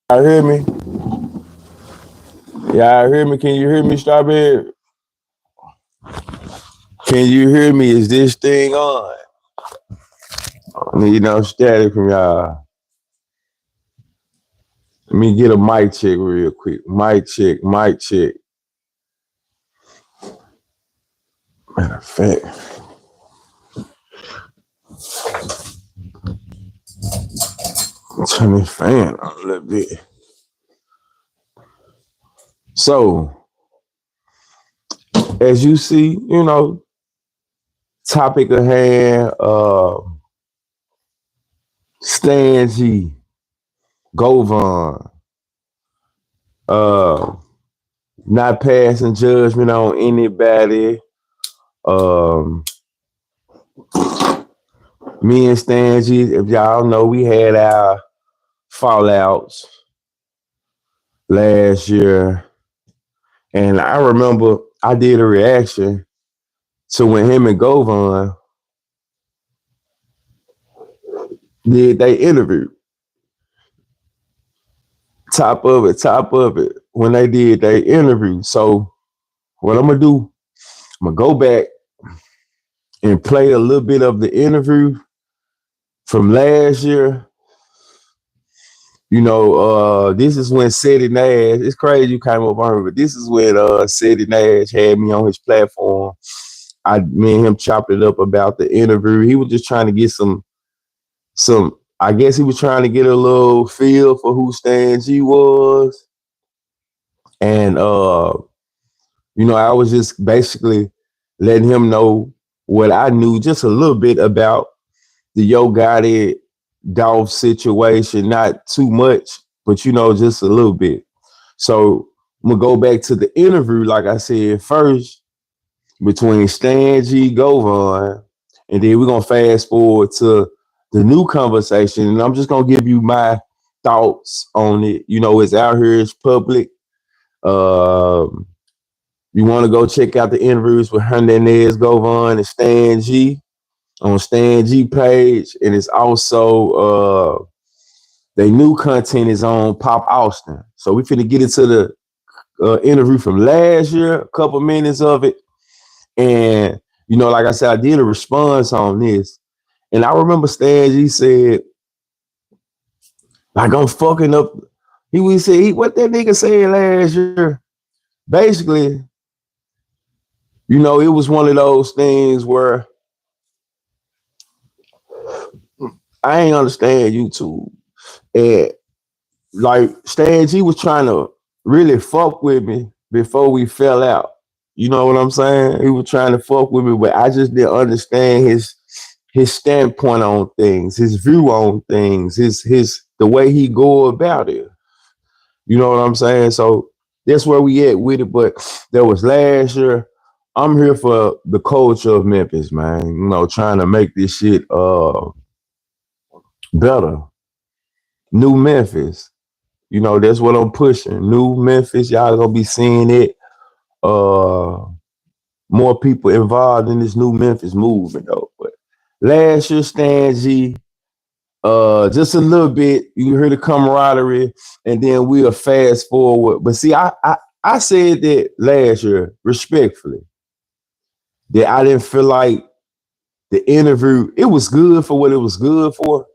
Y'all hear me? Y'all hear me? Can you hear me, Strawberry? Can you hear me? Is this thing on? I need no static from y'all. Let me get a mic check real quick. Mic check, mic check. Matter of fact, turn this fan on a little bit. So, as you see, topic of hand, Stan G, Govan, uh, not passing judgment on anybody. Um, Me and Stan G, if y'all know, we had our fallouts last year. And I remember I did a reaction to when him and Govan did they interview. Top of it, when they did they interview. So what I'm gonna do, I'm gonna go back and play a little bit of the interview from last year. This is when Seti Nash, it's crazy you came up on her, but this is when Seti Nash had me on his platform. Me and him chopped it up about the interview. He was just trying to get some, I guess he was trying to get a little feel for who Stan G was. And, I was just basically letting him know what I knew just a little bit about the Yo Gotti Dolph situation. Not too much, but, just a little bit. So I'm going to go back to the interview, like I said, first between Stan G, Govan, and then we're going to fast forward to the new conversation. And I'm just going to give you my thoughts on it. It's out here, it's public. You want to go check out the interviews with Hernandez, Govan, and Stan G on Stan G page. And it's also, the new content is on Pop Austin. So we finna get into the interview from last year, a couple minutes of it. And, like I said, I did a response on this. And I remember Stan G said, like, I'm fucking up. He would say, what that nigga said last year? Basically, it was one of those things where I ain't understand YouTube. And like Stan G was trying to really fuck with me before we fell out. You know what I'm saying? He was trying to fuck with me, but I just didn't understand his standpoint on things, his view on things, his the way he go about it. You know what I'm saying? So that's where we at with it. But that was last year. I'm here for the culture of Memphis, man. Trying to make this shit better. New Memphis. That's what I'm pushing. New Memphis. Y'all gonna be seeing it. More people involved in this new Memphis movement, though. But last year, Stan G, just a little bit. You hear the camaraderie, and then we'll fast forward. But see, I said that last year, respectfully, that I didn't feel like the interview, it was good for what it was good for,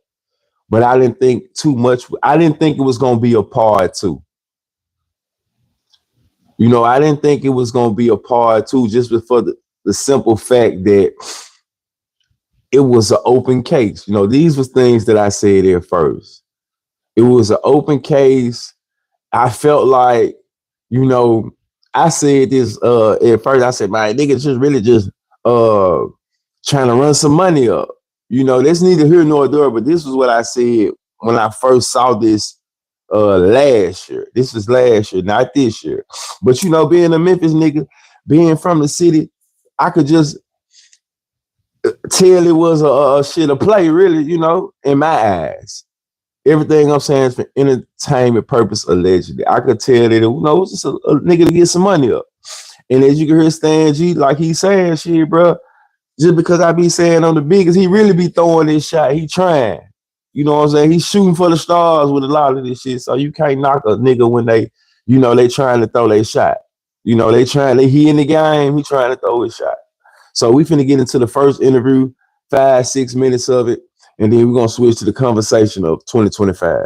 but I didn't think too much. I didn't think it was going to be a part two. I didn't think it was going to be a part two just for the simple fact that it was an open case. These were things that I said at first. It was an open case. I felt like, I said this at first. I said, my niggas just really just trying to run some money up. That's neither here nor there, but this was what I said when I first saw this last year. This was last year, not this year. But being a Memphis nigga, being from the city, I could just tell it was a shit of play, really, in my eyes. Everything I'm saying is for entertainment purpose, allegedly. I could tell that it was just a nigga to get some money up. And as you can hear Stan G, like he's saying, shit, bro, just because I be saying I'm the biggest, he really be throwing this shot. He trying. You know what I'm saying? He's shooting for the stars with a lot of this shit. So you can't knock a nigga when they, they trying to throw their shot. He in the game, he trying to throw his shot. So we finna get into the first interview, 5-6 minutes of it, and then we're gonna switch to the conversation of 2025.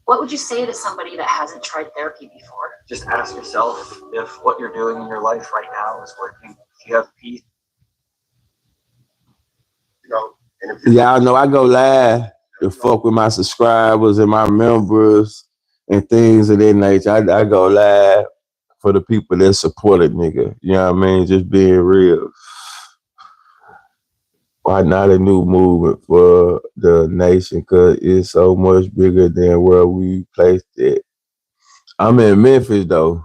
What would you say to somebody that hasn't tried therapy before? Just ask yourself if what you're doing in your life right now is working. If you have peace. Y'all know I go live to fuck with my subscribers and my members and things of that nature. I go live for the people that support a nigga. You know what I mean? Just being real. Why not a new movement for the nation? Because it's so much bigger than where we placed it. I'm in Memphis, though,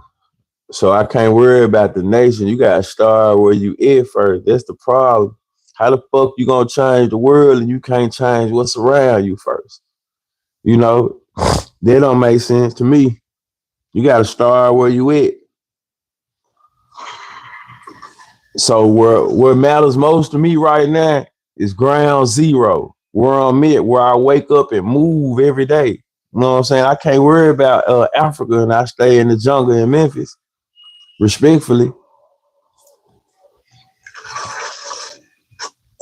so I can't worry about the nation. You got to start where you at first. That's the problem. How the fuck you gonna change the world and you can't change what's around you first? That don't make sense to me. You got to start where you at. So where matters most to me right now is ground zero. Where I'm at, where I wake up and move every day. You know what I'm saying? I can't worry about Africa and I stay in the jungle in Memphis. Respectfully.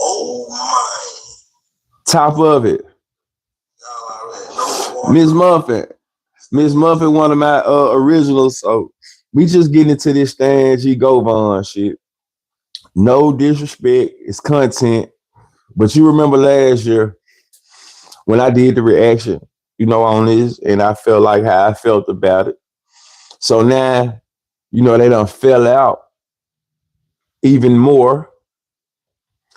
Oh my. Top of it. Miss Muffin, one of my originals. So we just getting into this Stan G. Govan shit. No disrespect, it's content. But you remember last year when I did the reaction, on this, and I felt like how I felt about it. So now, they done fell out even more.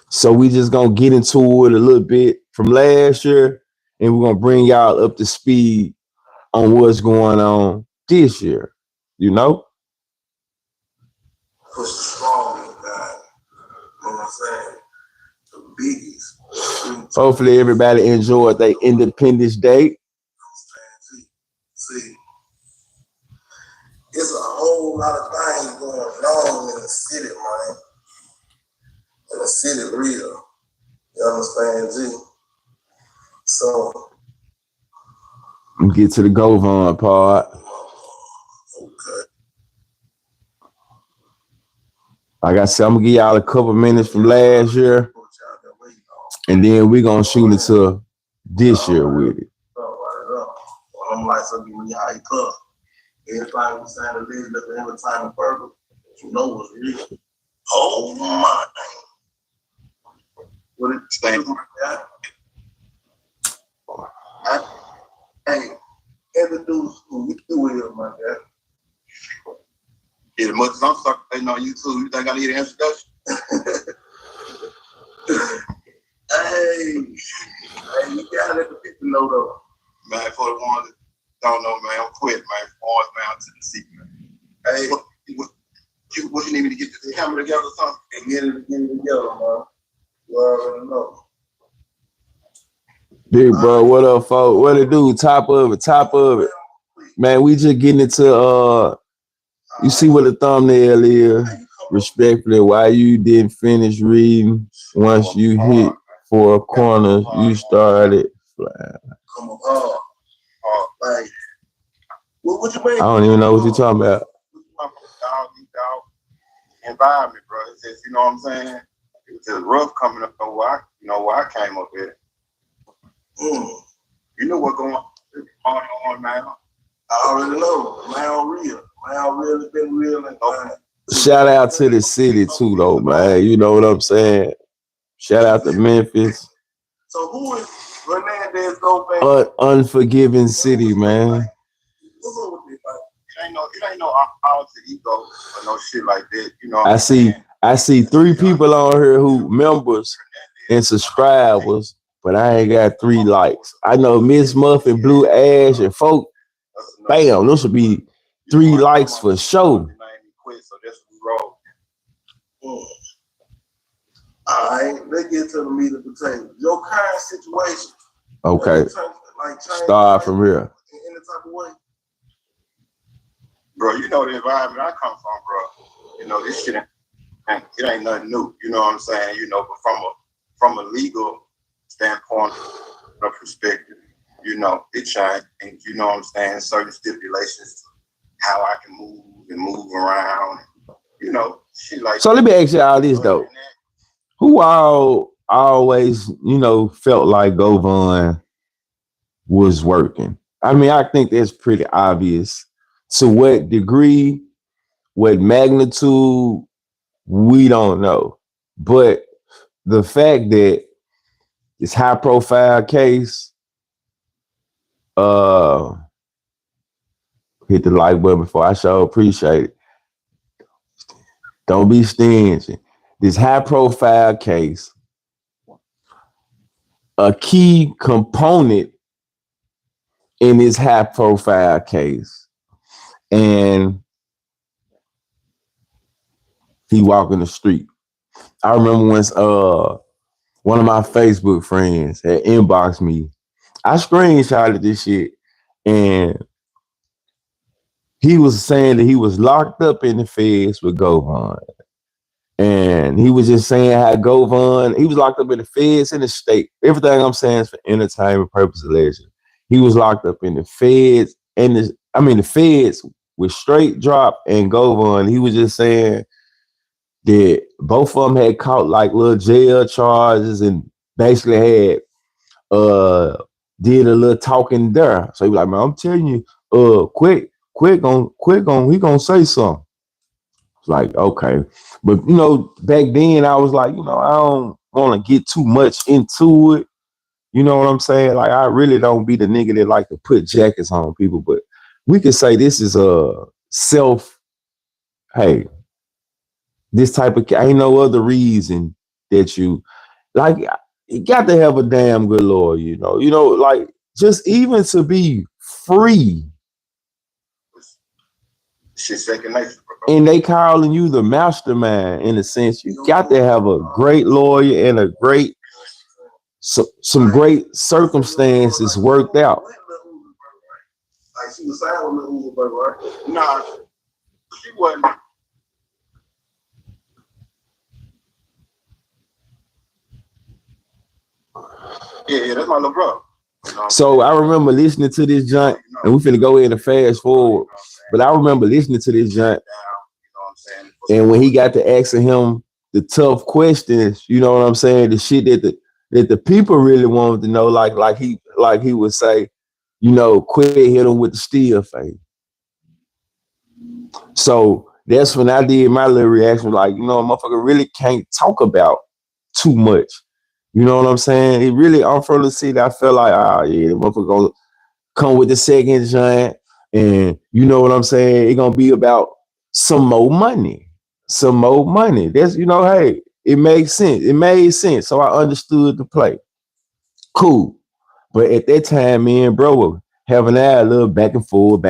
So we just gonna get into it a little bit from last year, and we're gonna bring y'all up to speed on what's going on this year. Push the strong guy. You know what I'm saying? The biggies. Hopefully everybody enjoyed their Independence Day. See, it's a whole lot of things going on in the city, man. In the city, real. You understand, G? So, get to the Govan part. Okay. Like I said, I'm gonna give y'all a couple minutes from last year, and then we're gonna shoot into this year with it. I'm like, so give me how you cook. Everybody was saying the league that they have a time of purple, what's real. Oh my. What did you say? Hey, introduce who you do, my guy. Yeah, as much as I'm starting on YouTube, you think I need an introduction? Hey, you gotta let the people know though. Man, for the ones that don't know, man, I'm quitting, man. Boys, man, I'm to the seat, man. Hey, what you need me to get the camera together or something? And get it together, man. You already know. Big bro, what up, folks? What it do? Top of it. Man, we just getting into you see what the thumbnail is. Respectfully, why you didn't finish reading once you hit 4 corners, you started flying. Come on, like, what you mean? I don't even know what you're talking about. Dog environment, bro. It's just, you know what I'm saying? It was just rough coming up where I came up here. You know what's going on now? I already know. Man, real. Man, really been real and fine. Shout out to the city too, though, man. You know what I'm saying? Shout out to Memphis. So who is Hernandez Dolph? Unforgiving city, man. It ain't no alter ego or no shit like that. You know. I see 3 people on here who members and subscribers, but I ain't got 3 likes. I know Miss Muffin, Blue Ash, and folk. Bam, those should be 3 likes for sure. All right, let's get to the meat of the potato. Your current situation. Okay. Start from here. In any type of way. Bro, you know the environment I come from, bro. You know, this shit it ain't nothing new. You know what I'm saying? You know, but from a legal standpoint, a perspective, you know, it changed, and you know what I'm saying, certain stipulations to how I can move around, you know, shit like So that. let me ask you all this though. Who all always, you know, felt like Govon was working? I mean, I think that's pretty obvious. To what degree, what magnitude, we don't know. But the fact that this high profile case, hit the like button before I show appreciate it. Don't be stingy. This high profile case, a key component in this high profile case, and he walking the street. I remember once one of my Facebook friends had inboxed me. I screenshotted this shit, and he was saying that he was locked up in the feds with Govon. And he was just saying how Govon, he was locked up in the feds in the state. Everything I'm saying is for entertainment purposes, allegedly. He was locked up in the feds, and the feds with straight drop and Govon. He was just saying that both of them had caught like little jail charges and basically had did a little talking there. So he was like, man, I'm telling you, quick, he gonna say something. It's like, okay. But you know, back then I was like, you know, I don't want to get too much into it. You know what I'm saying? Like, I really don't be the nigga that like to put jackets on people, but we could say this is a hey, this type of ain't no other reason that you like, you got to have a damn good lawyer, you know, like just even to be free. Shit second nature, bro. And they calling you the mastermind in a sense. You got to have a great lawyer and a great some great circumstances worked out. Like she was saying with Uber, right? Nah, she wasn't. Yeah, that's my little bro. You know, so I remember listening to this joint, and we finna go in and fast forward. But I remember listening to this joint, and when he got to asking him the tough questions, you know what I'm saying, the shit that the people really wanted to know, like he would say, you know, quit hit him with the steel face. So that's when I did my little reaction, like, you know, a motherfucker really can't talk about too much. You know what I'm saying? It really, I'm from the city. I felt like, yeah, the motherfucker gonna come with the second giant, and you know what I'm saying? It's gonna be about some more money. Some more money. That's, you know, hey, it makes sense. It made sense. So I understood the play. Cool. But at that time, me and bro were having that little back and forth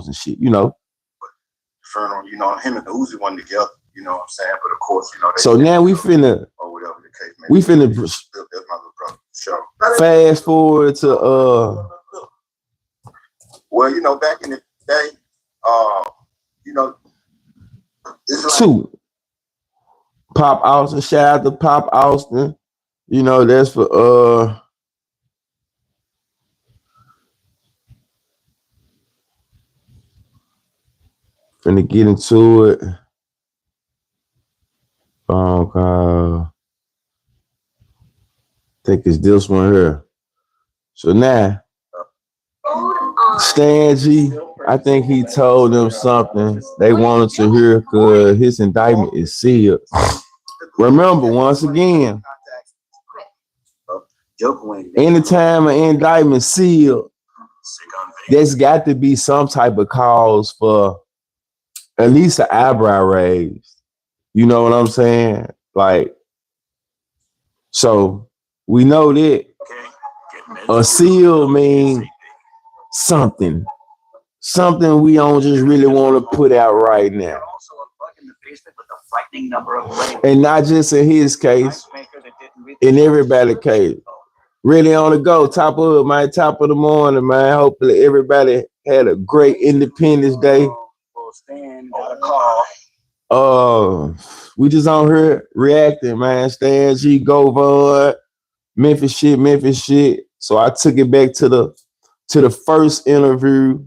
and shit, you know. You know, him and the Uzi one together, you know what I'm saying? But of course, you know, so now we finna, or whatever the case may we be. finna That's my little brother. Sure. fast forward to well, you know, back in the day, you know, it's like, two. Pop Austin, shout out to Pop Austin. You know, that's for finna get into it. Oh god. I think it's this one here. So now Stan G, I think he told them something they wanted to hear because his indictment is sealed. Remember, once again, anytime an indictment sealed, there's got to be some type of cause for at least an eyebrow raised. You know what I'm saying? Like, so we know that a seal means something we don't just really want to put out right now. And not just in his case, in everybody's case. Really on the go, top of the morning, man. Hopefully everybody had a great Independence Day. We just on here reacting, man. Stan G, Go Bud, Memphis shit. So I took it back to the first interview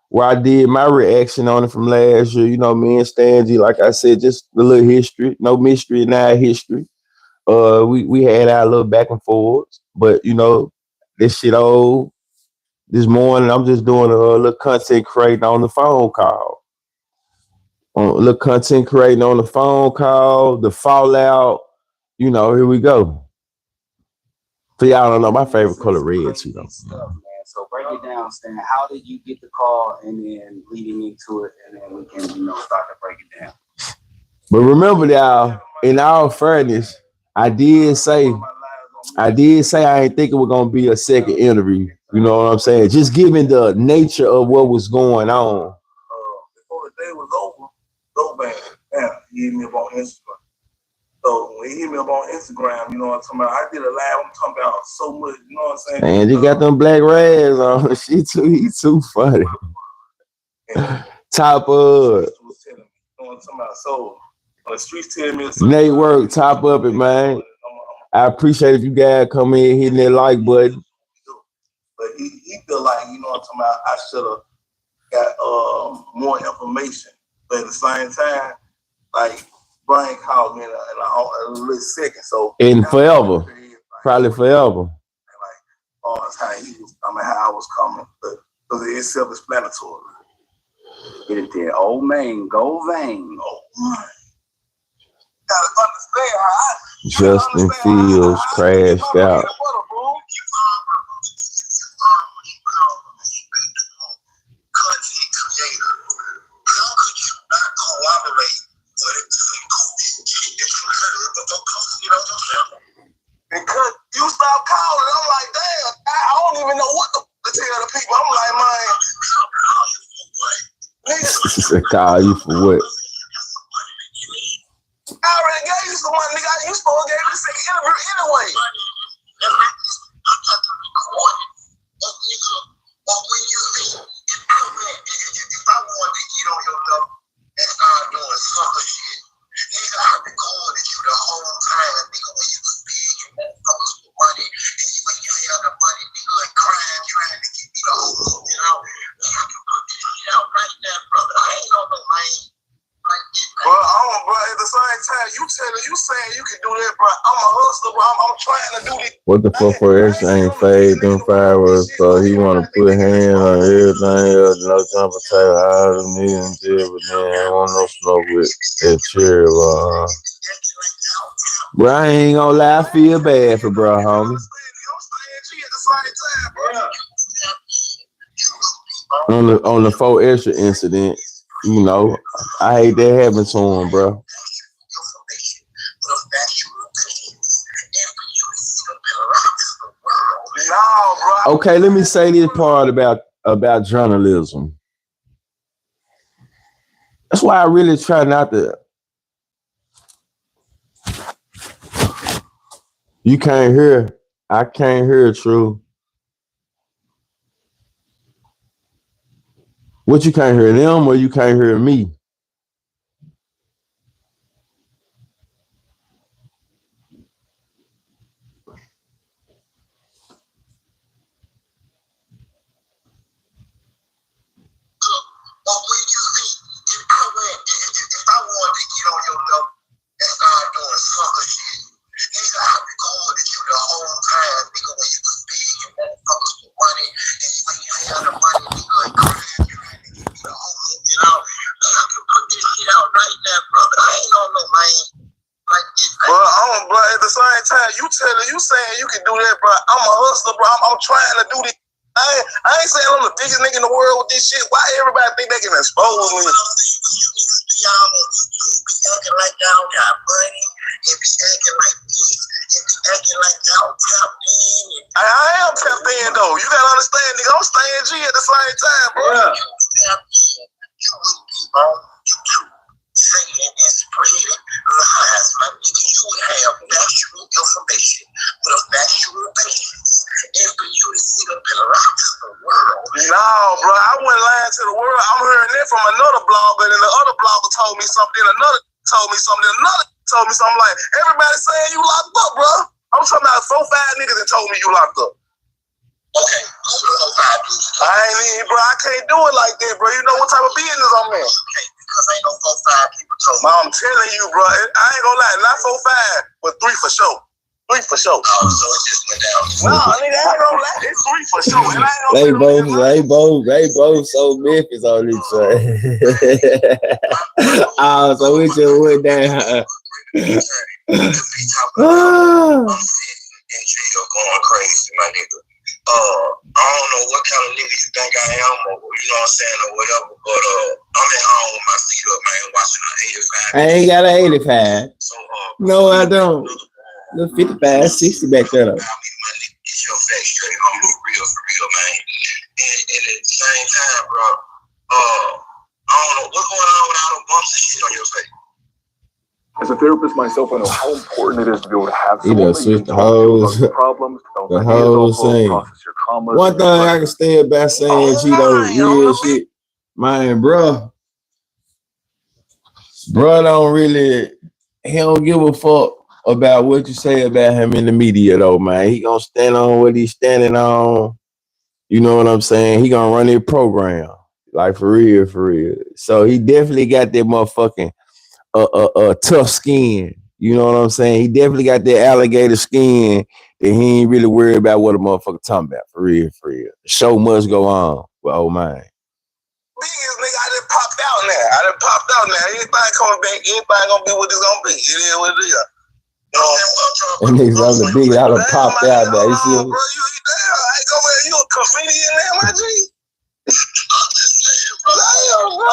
where I did my reaction on it from last year. You know, me and Stan G, like I said, just a little history, no mystery in our history. We had our little back and forth, but you know, this shit old. This morning, I'm just doing a little content creating on the phone call. The fallout. You know, here we go. So y'all don't know my favorite color red too, though. Stuff, man. So break it down, Stan. How did you get the call, and then leading into it, and then we can, start to break it down. But remember, y'all, in all fairness, I did say I ain't think it was gonna be a second interview. You know what I'm saying? Just given the nature of what was going on. Before the day was over, he hit me up on Instagram. So when he hit me up on Instagram, you know what I'm talking about? I did a live. I'm talking about so much. You know what I'm saying? And you got them black rags on. He too funny. Top of. You know what I'm talking about? So the streets tell me Nate work, top of it, man. I appreciate if you guys come in hitting that like button. But he feel like, you know what I'm talking about, I should have got more information. But at the same time, like Brian called me in a little second. So and forever. Probably forever. Like how I was coming. But because it's self-explanatory. Get it there. Old man, go vein. Oh my. Gotta understand how Justin Fields crashed out. Because you stop calling, I'm like, damn, I don't even know what to tell the people. I'm like, man, call you for what? I already gave you some money, nigga. You supposed to give me the second interview anyway. You saying you can do that, bro. I'm a hustler, bro. I'm trying to do this. What the fuck for extra ain't fade them fireworks, so he want to put hands on everything else, no time for tail out of me and jail, but then I want no smoke with that cherry, bro. I ain't gonna lie, I feel bad for bro, homie. On the 4 extra incident, you know, I hate that happened to him, bro. Okay, let me say this part about journalism. That's why I really try not to. You can't hear. I can't hear, True. What, you can't hear them or you can't hear me? You saying you can do that, bro. I'm a hustler, bro. I'm trying to do this. I ain't saying I'm the biggest nigga in the world with this shit. Why everybody think they can expose me? Acting like y'all got money, and be acting like this, and be acting like y'all tapped in. I am tapped in though. You gotta understand, nigga. I'm staying G at the same time, bro. Yeah. You tapped in. You wouldn't be on YouTube saying and spreading lies, my nigga. You would have factual information with a factual basis. And for you to sit up and lie to the world. No, bro. I wouldn't lie to the world. I'm hearing that from another blogger, and the other blogger told me something. Another told me something. Another told me something like, everybody saying you locked up, bro. I'm talking about 4, 5 niggas that told me you locked up. Okay, I ain't even, bro. I can't do it like that, bro. You know what type of business I'm in. okay, because ain't no 4, 5 people told me. I'm telling you, bro. I ain't gonna lie, not 4, 5, but 3 for sure. 3 for sure. Oh, so it just went down. Nah, nigga, I ain't gonna lie. It's 3 for sure. And I ain't gonna They both so Memphis on this train. Oh, so we just went down. I'm sitting in jail going crazy, my nigga. I don't know what kind of nigga you think I am, or you know what I'm saying, or whatever, but I'm at home with my feet up, man, watching an 85. I ain't got an 85. So, No, I don't. The 55, 60 back there. Get your facts straight, I'm for real, man. And at the same time, bro, I don't know what's going on with all the bumps and shit on your face. As a therapist myself, I know how important it is to be able to have You someone know, that you switch can the talk to whole- about problems, to the bounce whole ideas off of, thing. process your traumas. One and thing your I can say about saying Cheeto real shit, man, bro don't really, he don't give a fuck about what you say about him in the media though, man. He gonna stand on what he's standing on. You know what I'm saying? He gonna run his program. Like for real. So he definitely got that motherfucking tough skin. You know what I'm saying? He definitely got that alligator skin that he ain't really worried about what a motherfucker talking about. For real. The show must go on. Well, oh man. biggest nigga, I done popped out now. Everybody coming back, everybody gonna be what it's gonna be. It is what it is. And niggas on the big, I done popped out there. You see bro, I ain't gonna you a comedian now, my G. Damn, bro.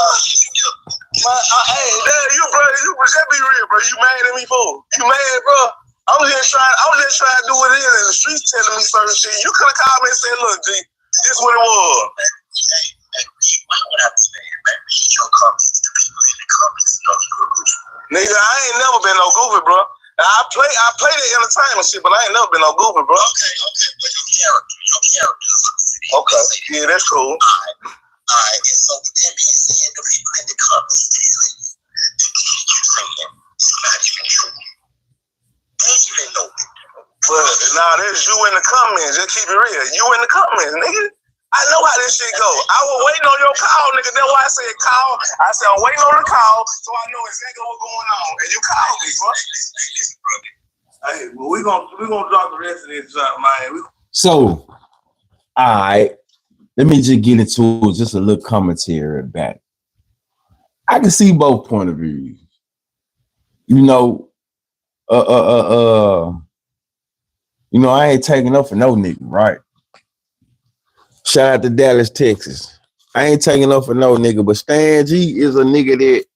Hey, you just be real, bro. You mad at me, fool? You mad, bro? I was just trying to do what it is, and the streets telling me certain shit. You could have called me and said, look, G, this what it was. Why would I say it, man? Read your comments. The people in the comments know you're a goofy. Nigga, I ain't never been no goofy, bro. I play the entertainment shit, but I ain't never been no goofy, bro. Okay, but your character is okay. Yeah, that's cool. Alright, and so with that being said, the people in the comments saying it's not even true. They even know it. But nah, there's you in the comments. Just keep it real. You in the comments, nigga. I know how this shit go. I was waiting on your call, nigga. That's why I said call. I said I'm waiting on the call, so I know exactly what's going on. And you called me, bro. Listen, brother. Hey, well, we gonna drop the rest of this, man. So, all right, let me just get into just a little commentary about it. I can see both point of views. You know, I ain't taking up for no nigga, right? Shout out to Dallas, Texas. I ain't taking up for no nigga, but Stan G is a nigga that,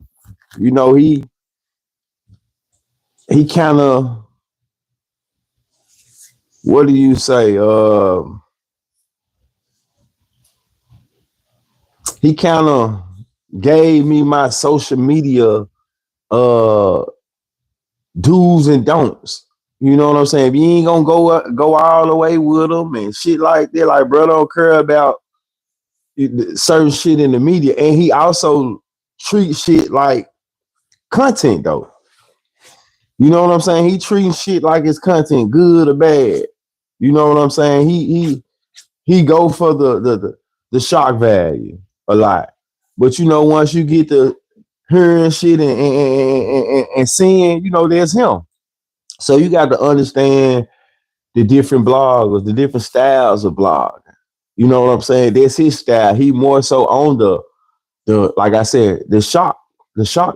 you know, he kind of, what do you say? He kind of gave me my social media do's and don'ts. You know what I'm saying? If you ain't gonna go all the way with them and shit like that, like bro don't care about certain shit in the media, and he also treats shit like content though. You know what I'm saying? He treats shit like it's content, good or bad. You know what I'm saying? He go for the shock value a lot. But you know, once you get to hearing shit and seeing, you know, there's him. So you got to understand the different bloggers, the different styles of blogging. You know what I'm saying? That's his style. He more so on the like I said, the shock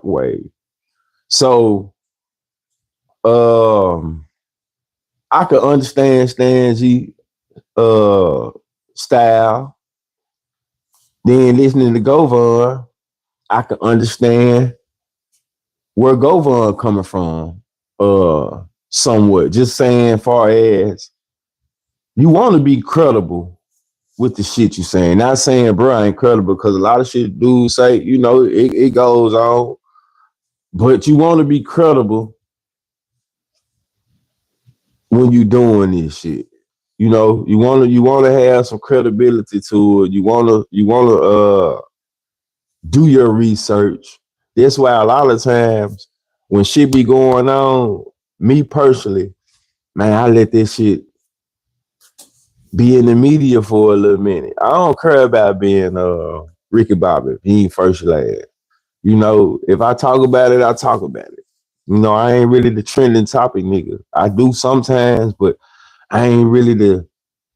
wave. So I could understand Stan G style. Then listening to Govon, I could understand where Govon coming from. Somewhat. Just saying, far as you want to be credible with the shit you saying. Not saying, bro, I ain't credible, because a lot of shit dudes say, you know, it goes on. But you want to be credible when you doing this shit. You know, you want to have some credibility to it. You want to do your research. That's why a lot of times when shit be going on, me personally, man, I let this shit be in the media for a little minute. I don't care about being Ricky Bobby. He ain't first lad. You know, if I talk about it, I talk about it. You know, I ain't really the trending topic nigga. I do sometimes, but I ain't really the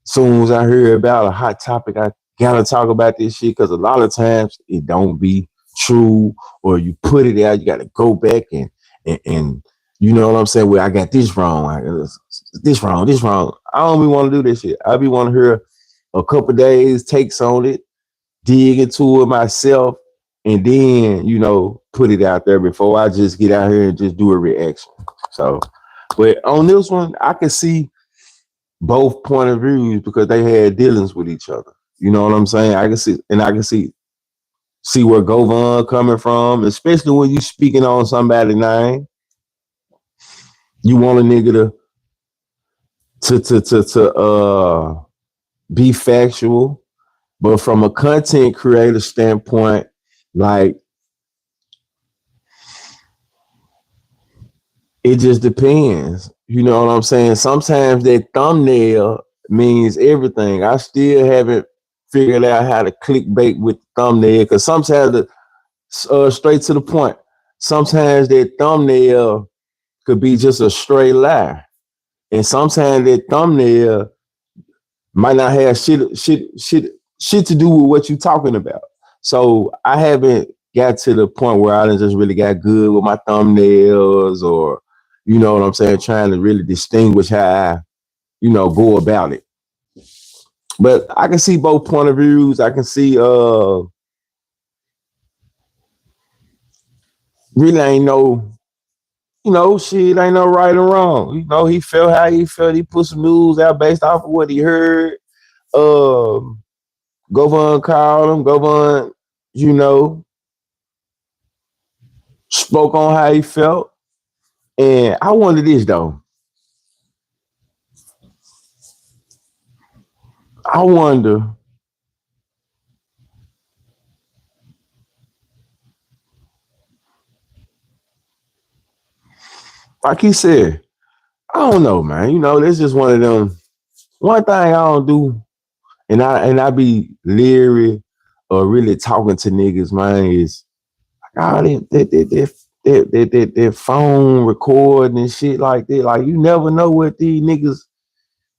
soon as I hear about a hot topic, I gotta talk about this shit because a lot of times it don't be true, or you put it out, you gotta go back and you know what I'm saying? Well, I got this wrong, this wrong. I don't be want to do this shit. I be want to hear a couple days takes on it, dig into it myself, and then you know put it out there before I just get out here and just do a reaction. So, but on this one, I can see both point of views because they had dealings with each other. You know what I'm saying? I can see where Govan coming from, especially when you speaking on somebody's name. You want a nigga to be factual, but from a content creator standpoint, like it just depends. You know what I'm saying? Sometimes that thumbnail means everything. I still haven't figured out how to clickbait with the thumbnail because sometimes straight to the point. Sometimes that thumbnail could be just a straight lie, and sometimes that thumbnail might not have shit to do with what you're talking about. So I haven't got to the point where I done just really got good with my thumbnails, or you know what I'm saying, trying to really distinguish how I, you know, go about it. But I can see both point of views. I can see really ain't no, you know, shit ain't no right or wrong. You know, he felt how he felt. He put some news out based off of what he heard. Govan called him. Govan, you know, spoke on how he felt. And I wonder this though. I wonder, like he said, I don't know, man. You know, that's just one of them. One thing I don't do, and I be leery or really talking to niggas, man, is oh, their phone recording and shit like that. Like you never know what these niggas,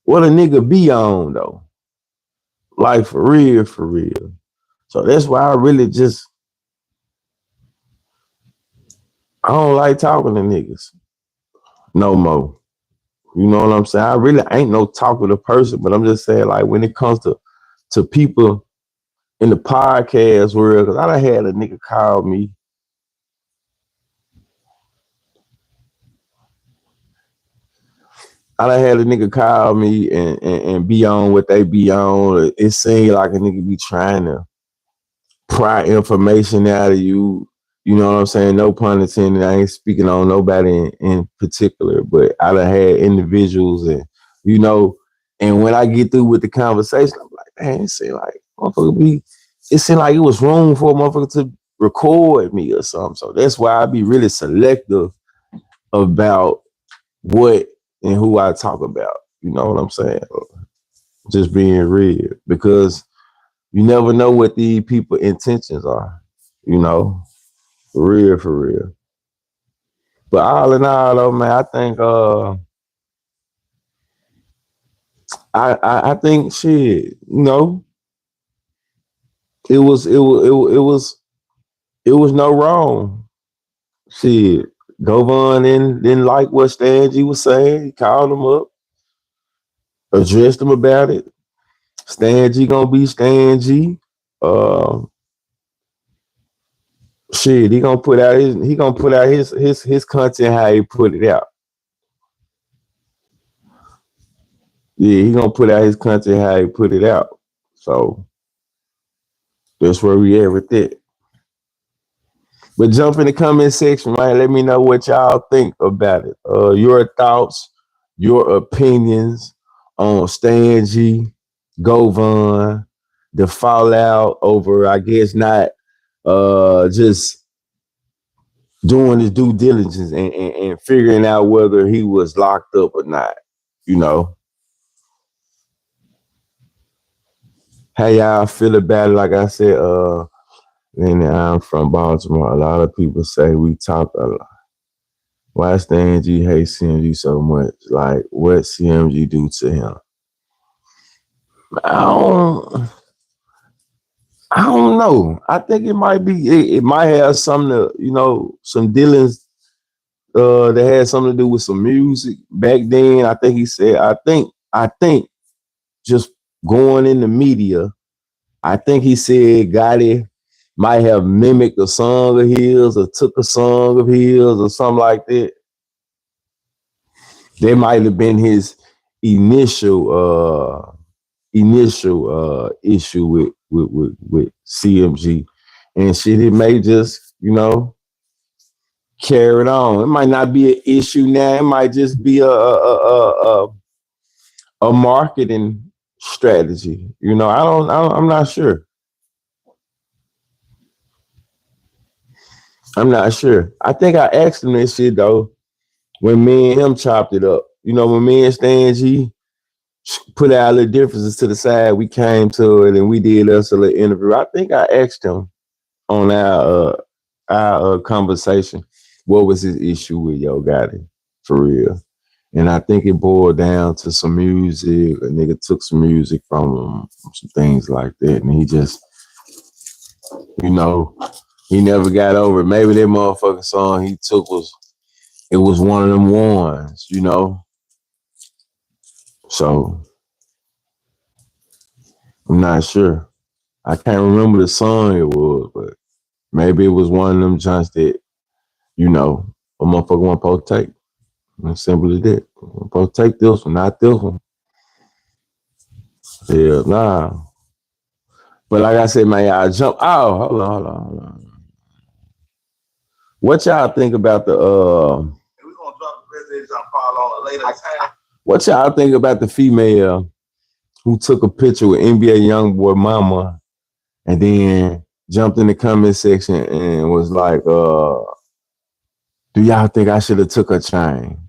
what a nigga be on though. Like for real, for real. So that's why I really just I don't like talking to niggas no more. You know what I'm saying? I really ain't no talkative person, but I'm just saying like when it comes to people in the podcast world, because I done had a nigga call me. I done had a nigga call me and be on what they be on. It seemed like a nigga be trying to pry information out of you. You know what I'm saying? No pun intended. I ain't speaking on nobody in particular, but I done had individuals and, you know, and when I get through with the conversation, I'm like, man, it seemed like motherfucker it seemed like it was room for a motherfucker to record me or something. So that's why I be really selective about what and who I talk about. You know what I'm saying? Just being real, because you never know what these people's intentions are, you know, for real, for real. But all in all, though, man, I think I think shit, you know, it was no wrong. Shit, Govan didn't like what Stan G was saying. He called him up, addressed him about it. Stan G gonna be Stan G. Uh, Shit, he gonna put out his content how he put it out. Yeah, he gonna put out his content how he put it out. So that's where we at with it. But jump in the comment section, man. Let me know what y'all think about it. Your thoughts, your opinions on Stan G, Govan, the fallout over, I guess, not just doing his due diligence and figuring out whether he was locked up or not, you know. How y'all feel about it? Like I said, and I'm from Baltimore. A lot of people say we talk a lot. Why Stan G hate CMG so much? Like, what CMG do to him? I don't know. I think it might be. It might have something to, you know, some dealings that had something to do with some music back then. I think he said. I think just going in the media. I think he said Gotti might have mimicked a song of his or took a song of his or something like that. That might have been his initial issue with CMG and shit. It may just, you know, carry it on. It might not be an issue now. It might just be a marketing strategy. You know, I'm not sure. I'm not sure. I think I asked him this shit though when me and him chopped it up. You know, when me and Stan G put our little differences to the side, we came to it and we did us a little interview. I think I asked him on our conversation what was his issue with Yo Gotti for real. And I think it boiled down to some music. A nigga took some music from him, some things like that. And he just, you know, he never got over it. Maybe that motherfucking song he took was one of them ones, you know. So I'm not sure. I can't remember the song it was, but maybe it was one of them joints that, you know, a motherfucker want to take. As simple as that. Supposed to take this one, not this one. Yeah, nah. But like I said, man, I jump. Oh, hold on. What y'all think about the We're gonna drop the rest of on a later time. What y'all think about the female who took a picture with NBA YoungBoy mama and then jumped in the comment section and was like, do y'all think I should have took her chain?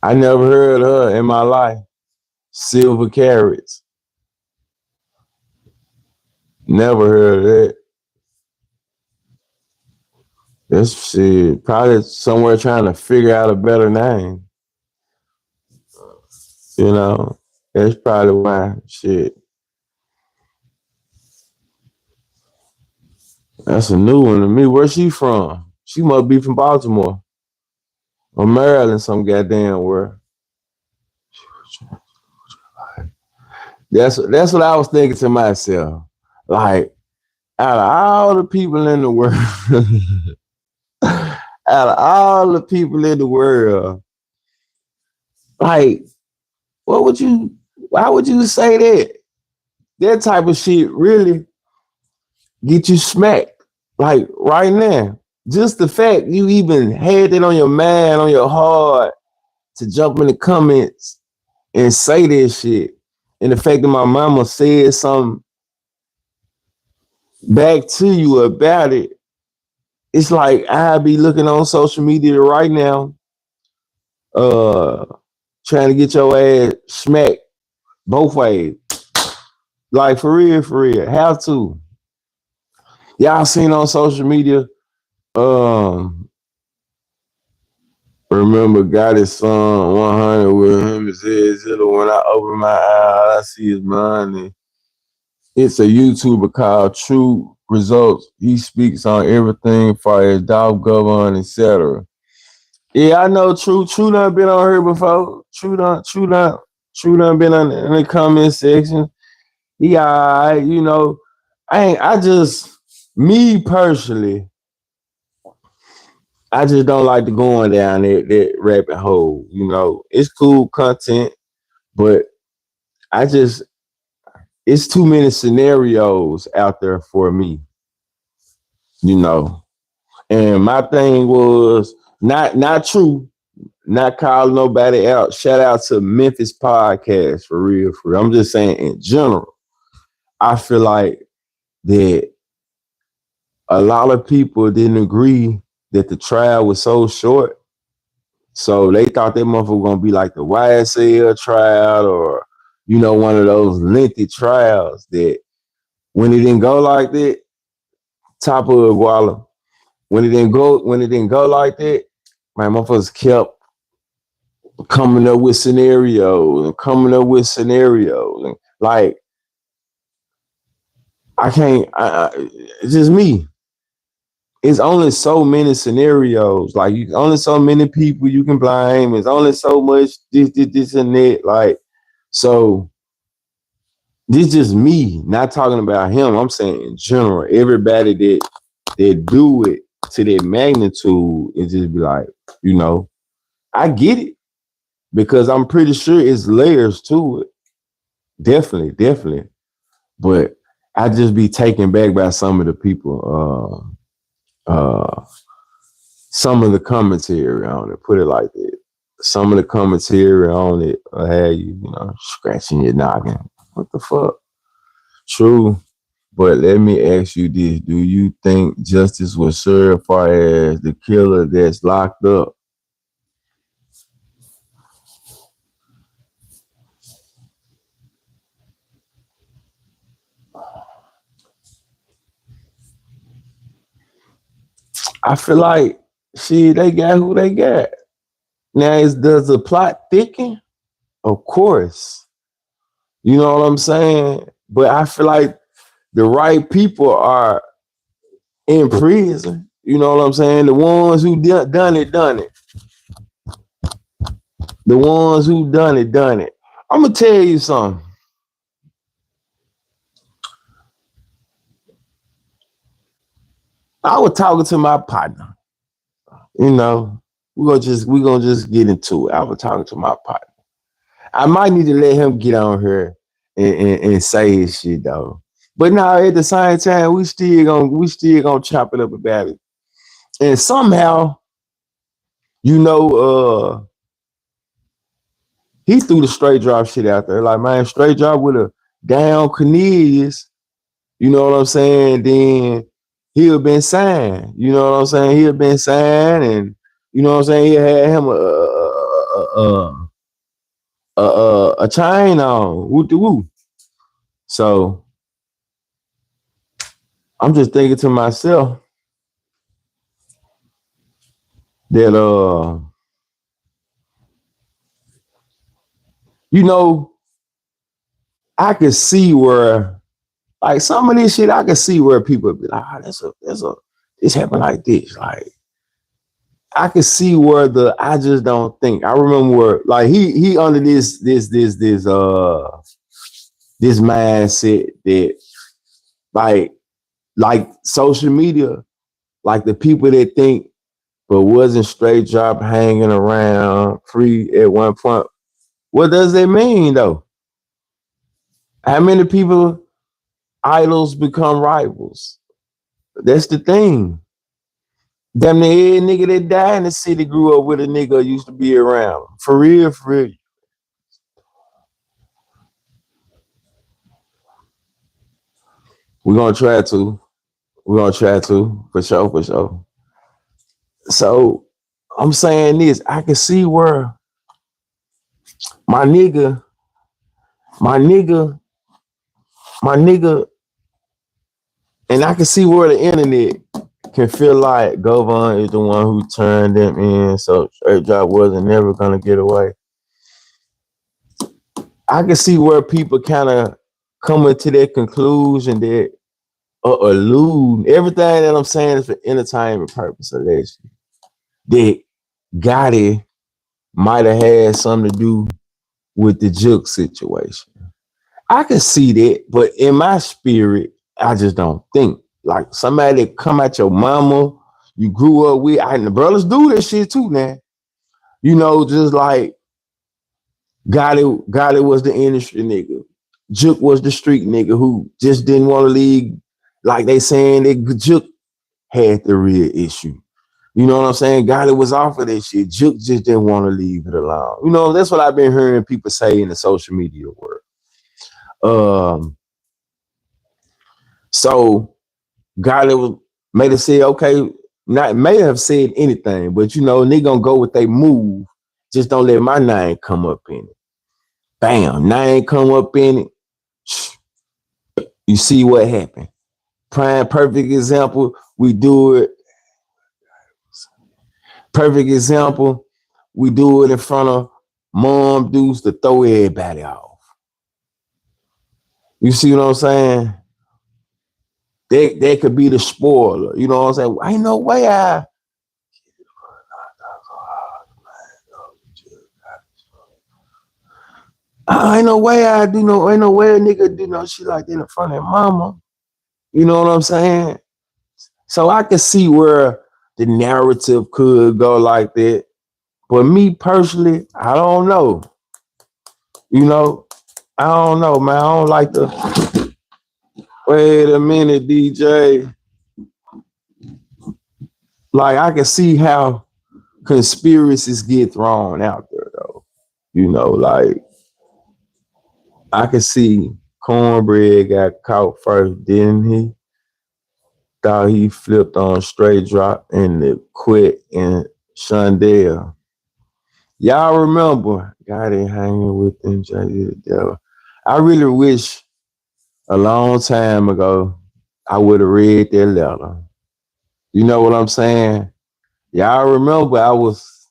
I never heard her in my life. Silver carats. Never heard of that. This shit probably somewhere trying to figure out a better name. You know, that's probably why shit. That's a new one to me. Where's she from? She must be from Baltimore or Maryland, some goddamn where. That's what I was thinking to myself. Like, out of all the people in the world, like, why would you say that? That type of shit really get you smacked. Like right now. Just the fact you even had it on your mind, on your heart to jump in the comments and say this shit. And the fact that my mama said something back to you about it, it's like I be looking on social media right now, trying to get your ass smacked both ways. Like for real, how to. Y'all seen on social media, remember got his son 100 with him. He said, when I open my eyes, I see his mind. It's a YouTuber called True Results. He speaks on everything for his dog govern, etc. Yeah, I know True done been on here before. True done been in the comment section. He alright, you know. Me personally, I just don't like to go on down that rabbit hole. You know, it's cool content, but it's too many scenarios out there for me. You know, and my thing was not true, not calling nobody out. Shout out to Memphis Podcast for real. I'm just saying in general, I feel like that a lot of people didn't agree that the trial was so short. So they thought that motherfucker was gonna be like the YSL trial or, one of those lengthy trials that when it didn't go like that, top of Guala, when it didn't go like that, my motherfuckers kept coming up with scenarios and like I can't. It's just me. It's only so many scenarios. Like only so many people you can blame. It's only so much this, and that. Like so. This just me, not talking about him. I'm saying in general, everybody that do it to that magnitude, and just be like, I get it because I'm pretty sure it's layers to it. Definitely. But I just be taken back by some of the people, some of the commentary on it. Put it like that. Some of the commentary on it had you, scratching your noggin. What the fuck? True. But let me ask you this. Do you think justice was served as far as the killer that's locked up? I feel like, they got who they got. Now, does the plot thicken? Of course. You know what I'm saying? But I feel like the right people are in prison. You know what I'm saying? The ones who done it. The ones who done it. I'm going to tell you something. I was talking to my partner. We're gonna just get into it. I was talking to my partner. I might need to let him get on here and say his shit though. But now at the same time, we still gonna chop it up about it. And somehow, he threw the straight drop shit out there. Like, man, straight drop with a down Cornelius, you know what I'm saying? Then he'll been signed. You know what I'm saying? He'll been signed, and you know what I'm saying? He had him a chain on. Woo de woo. So I'm just thinking to myself that I could see where, like, some of this shit, I could see where people be like, this happened like this. Like, I could see where I just don't think. I remember where, like, he under this mindset that like social media, like the people that think but wasn't straight drop hanging around free at one point. What does that mean though? How many people idols become rivals? That's the thing. Damn near nigga that died in the city grew up with a nigga used to be around. For real. We're gonna try to. For sure. So I'm saying this. I can see where my nigga, and I can see where the internet can feel like Govan is the one who turned them in, so straight drop wasn't never gonna get away. I can see where people kind of coming to that conclusion that allude everything that I'm saying is for entertainment purpose. Allegedly, that Gotti might have had something to do with the Juke situation. I can see that, but in my spirit, I just don't think. Like, somebody that come at your mama, you grew up with, and the brothers do this shit too, man. Just like Gotti was the industry nigga. Juke was the street nigga who just didn't want to leave. Like they saying that Juke had the real issue. You know what I'm saying? Gotti was off of that shit. Juke just didn't want to leave it alone. That's what I've been hearing people say in the social media world. So Gotti May have said, okay, not may have said anything, but you know, they gonna go with they move. Just don't let my name come up in it. Bam, name come up in it. You see what happened. Prime perfect example, we do it. Perfect example, we do it in front of mom dudes to throw everybody off. You see what I'm saying? They could be the spoiler. You know what I'm saying? Ain't no way ain't no way ain't no way a nigga do no shit like that in front of mama. You know what I'm saying? So I can see where the narrative could go like that. But me personally, I don't know. You know, I don't know, man. I don't like the wait a minute, DJ. Like I can see how conspiracies get thrown out there though. You know, like I can see Cornbread got caught first, didn't he? Thought he flipped on straight drop and the quit and Shondell. Y'all remember, got it hanging with them the devil. I really wish a long time ago I would have read that letter. You know what I'm saying? Y'all remember I was,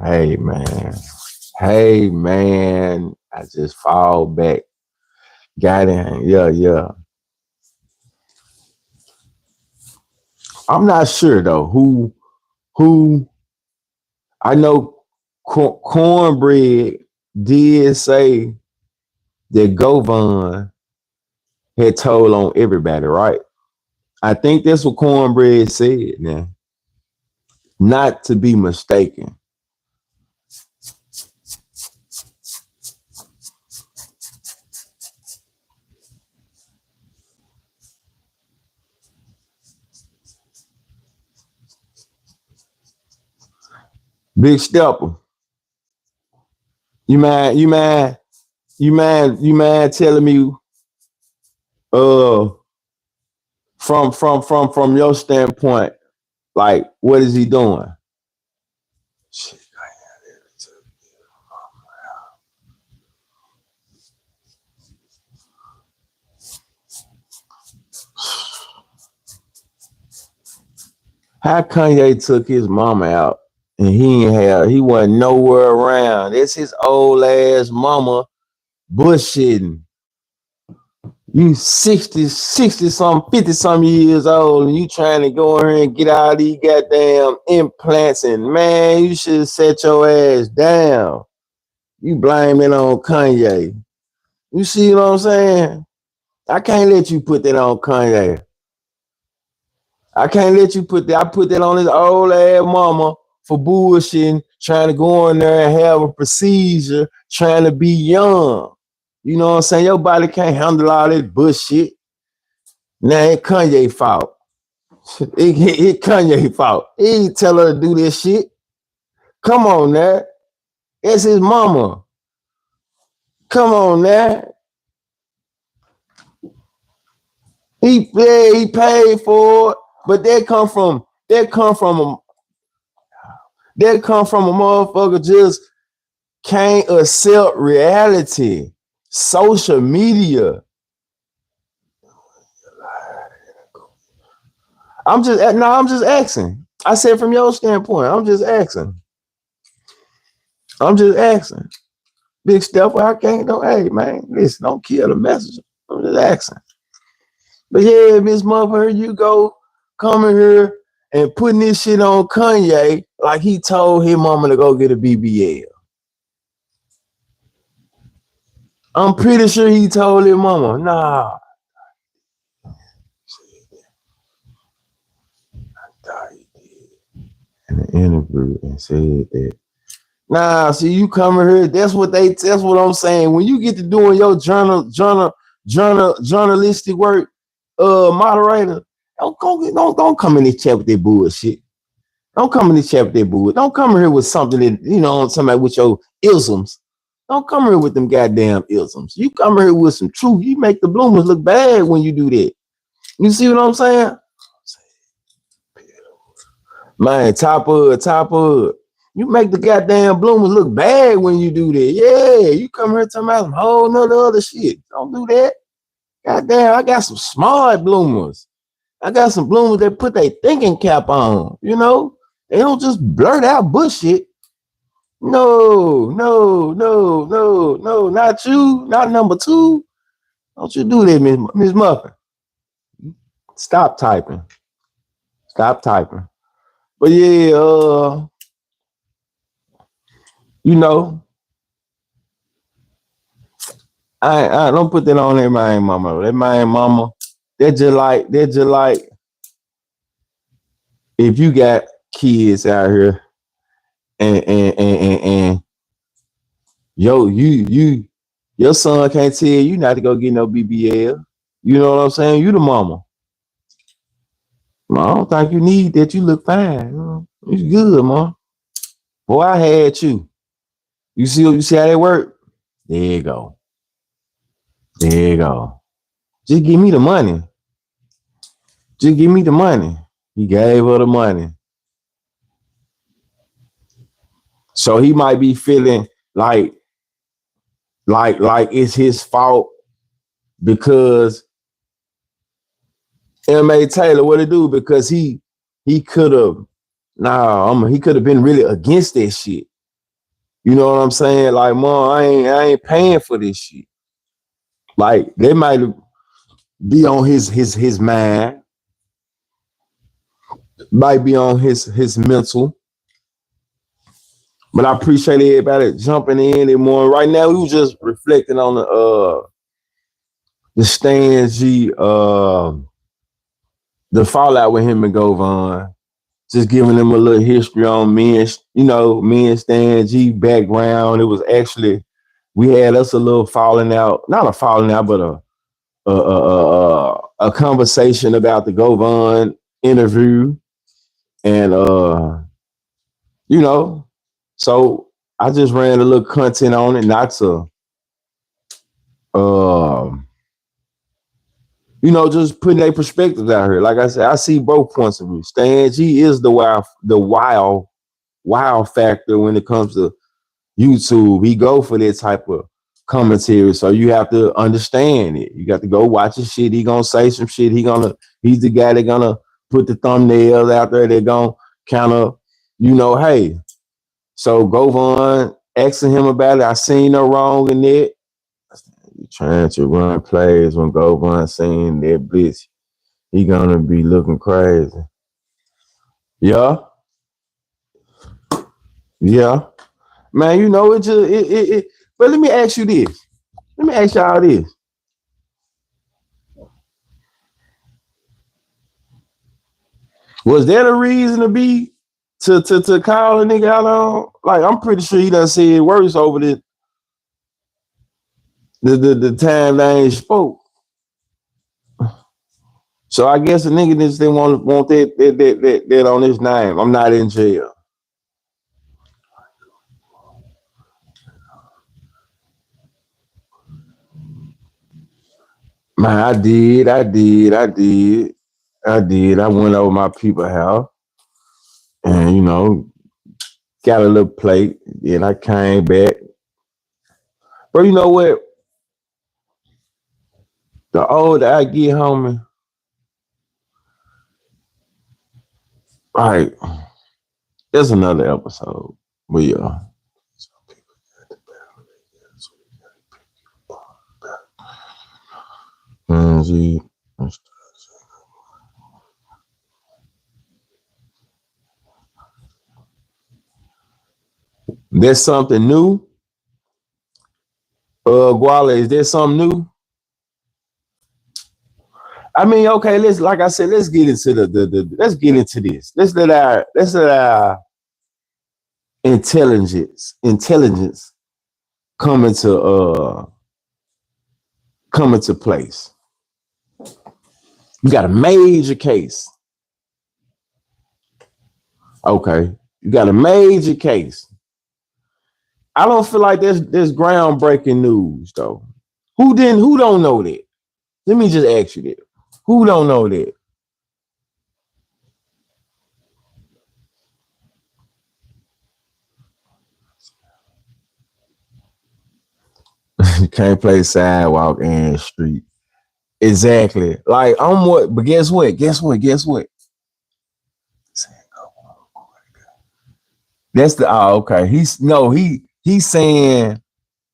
hey man, I just fall back. Got it, yeah. I'm not sure though who I know Cornbread did say that Govan had told on everybody, right? I think that's what Cornbread said now. Not to be mistaken. Big Stepper. You mind telling me from your standpoint, like what is he doing? How Kanye took his mama out and he wasn't nowhere around. It's his old ass mama bullshitting. You 60 some, 50 some years old and you trying to go in here and get out of these goddamn implants and man, you should have set your ass down. You blame it on Kanye. You see what I'm saying? I can't let you put that on Kanye. I can't let you put that. I put that on his old ass mama for bullshitting, trying to go in there and have a procedure, trying to be young. You know what I'm saying? Your body can't handle all that bullshit. Now it's Kanye's fault. It's Kanye's fault. He ain't tell her to do this shit. Come on now. It's his mama. Come on now. He paid for it, but that come from a motherfucker just can't accept reality. Social media. I'm just asking. I said from your standpoint, I'm just asking. Big Stepper, I can't hey man, listen, don't kill the messenger. I'm just asking. But yeah, Miss Mother, you go coming here and putting this shit on Kanye like he told his mama to go get a BBL. I'm pretty sure he told his mama, nah. I thought he did in the interview and said that. Nah, see you coming here. That's what I'm saying. When you get to doing your journalistic work, moderator, don't come in this chat with that bullshit. Don't come in this chat with that bullshit. Don't come here with something that, you know, somebody with your isms. Don't come here with them goddamn isms. You come here with some truth. You make the bloomers look bad when you do that. You see what I'm saying? Man, top of. You make the goddamn bloomers look bad when you do that. Yeah, you come here talking about some whole nother other shit. Don't do that. Goddamn, I got some smart bloomers. I got some bloomers that put their thinking cap on. You know, they don't just blurt out bullshit. No, not you, not number two. Don't you do that, Miss Muffin. Stop typing. Stop typing. But yeah, you know, I don't put that on that man mama. That man mama, they're just like if you got kids out here and your son can't tell you not to go get no BBL. You know what I'm saying? You the mama. I don't think you need that. You look fine. You know? It's good, man. Boy, I had you. You see how they work? There you go. There you go. Just give me the money. Just give me the money. He gave her the money. So he might be feeling like it's his fault because M.A. Taylor, what it do? Because he could have he could have been really against that shit. You know what I'm saying? Like, mom, I ain't paying for this shit. Like, they might be on his mind, might be on his mental. But I appreciate everybody jumping in and more. Right now, we was just reflecting on the Stan G, the fallout with him and Govan. Just giving them a little history on me and Stan G background. It was actually, we had us a little falling out, not a falling out, but a conversation about the Govan interview. And, so I just ran a little content on it, not to, just putting their perspectives out here. Like I said, I see both points of view. Stan G is the wow factor when it comes to YouTube. He go for that type of commentary, so you have to understand it. You got to go watch his shit. He gonna say some shit. He's the guy that gonna put the thumbnails out there. They're gonna kind of, hey. So Govan asking him about it. I seen no wrong in it. You trying to run plays when Govan saying that bitch, he gonna be looking crazy. Yeah. Man, it just but let me ask you this. Let me ask y'all this. Was there a reason to be to call a nigga out on? Like, I'm pretty sure he done said worse over the time they ain't spoke. So I guess a nigga just didn't want that on his name. I'm not in jail. Man, I did. I went over my people's house and, got a little plate. And I came back. Bro, you know what? The older I get, homie, right, there's another episode. We there's something new. Guala, is there something new? I mean, okay, let's get into let's get into this. Let's let our intelligence come into place. You got a major case. Okay. You got a major case. I don't feel like there's groundbreaking news though. Who don't know that? Let me just ask you that. Who don't know that? You can't play sidewalk and street. Exactly. Like I'm what, but guess what? Guess what? That's the okay. He's saying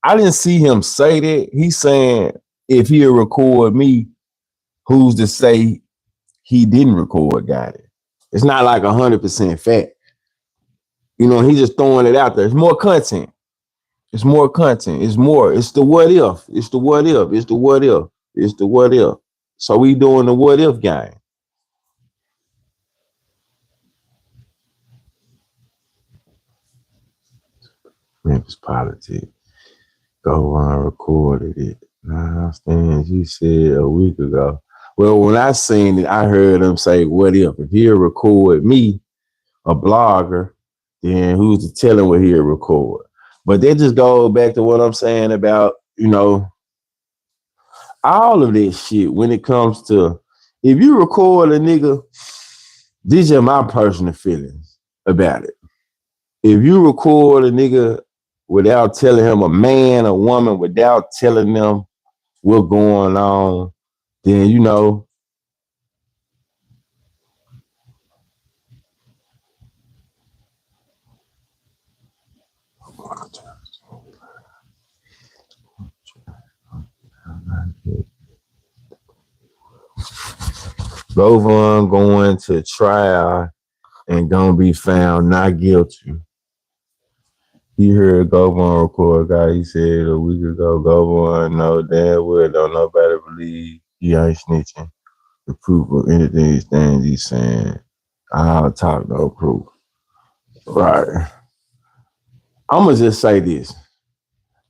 I didn't see him say that. He's saying if he'll record me, who's to say he didn't record Gotti? It's not like 100% fact. You know, he's just throwing it out there. It's more content. It's more content. It's more. It's the what if. It's the what if. It's the what if. It's the what if. So we doing the what if game. Memphis politics. Go on, recorded it. Nah, Stan, you said a week ago. Well, when I seen it, I heard him say, what if he'll record me, a blogger, then who's to tell him what he'll record? But they just go back to what I'm saying about, you know, all of this shit when it comes to, if you record a nigga, these are my personal feelings about it. If you record a nigga without telling him, a man, a woman, without telling them what's going on, then, you know, Govon going to trial and gonna be found not guilty. He heard Govon record a guy. He said a week ago, Govon no damn well don't nobody believe he ain't snitching. The proof of anything things he's saying. I'll talk no proof. Right. I'm gonna just say this.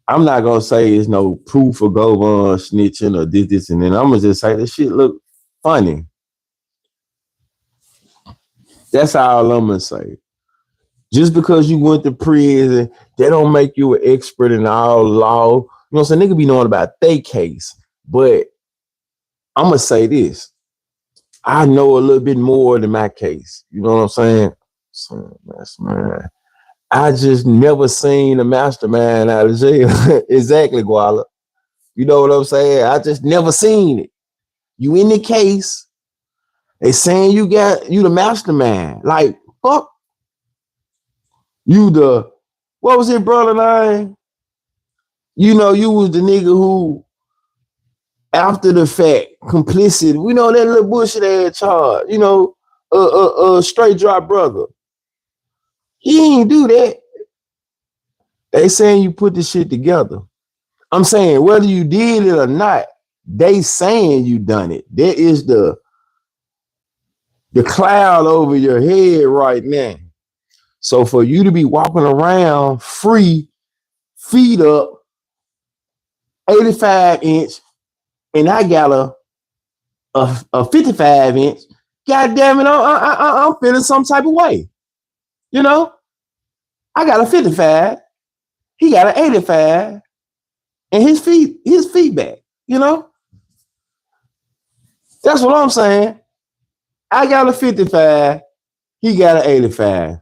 I'm not gonna say it's no proof of Govon snitching or this, and then I'm gonna just say this shit look funny. That's all I'm gonna say. Just because you went to prison, that don't make you an expert in all law. You know what I'm saying? Nigga be knowing about their case. But I'm gonna say this. I know a little bit more than my case. You know what I'm saying? So, man. I just never seen a mastermind out of jail. Exactly, Guala. You know what I'm saying? I just never seen it. You in the case, they saying you the mastermind. Like, fuck. You what was it, brother name? You know, you was the nigga who, after the fact, complicit. We know that little bullshit ass charge. You know, straight drop brother. He ain't do that. They saying you put this shit together. I'm saying whether you did it or not, they saying you done it. There is the cloud over your head right now. So for you to be walking around free, feet up, 85 inch, and I got a 55 inch, God damn it, I'm feeling some type of way. You know? I got a 55, he got an 85, and his feet back, you know? That's what I'm saying. I got a 55, he got an 85.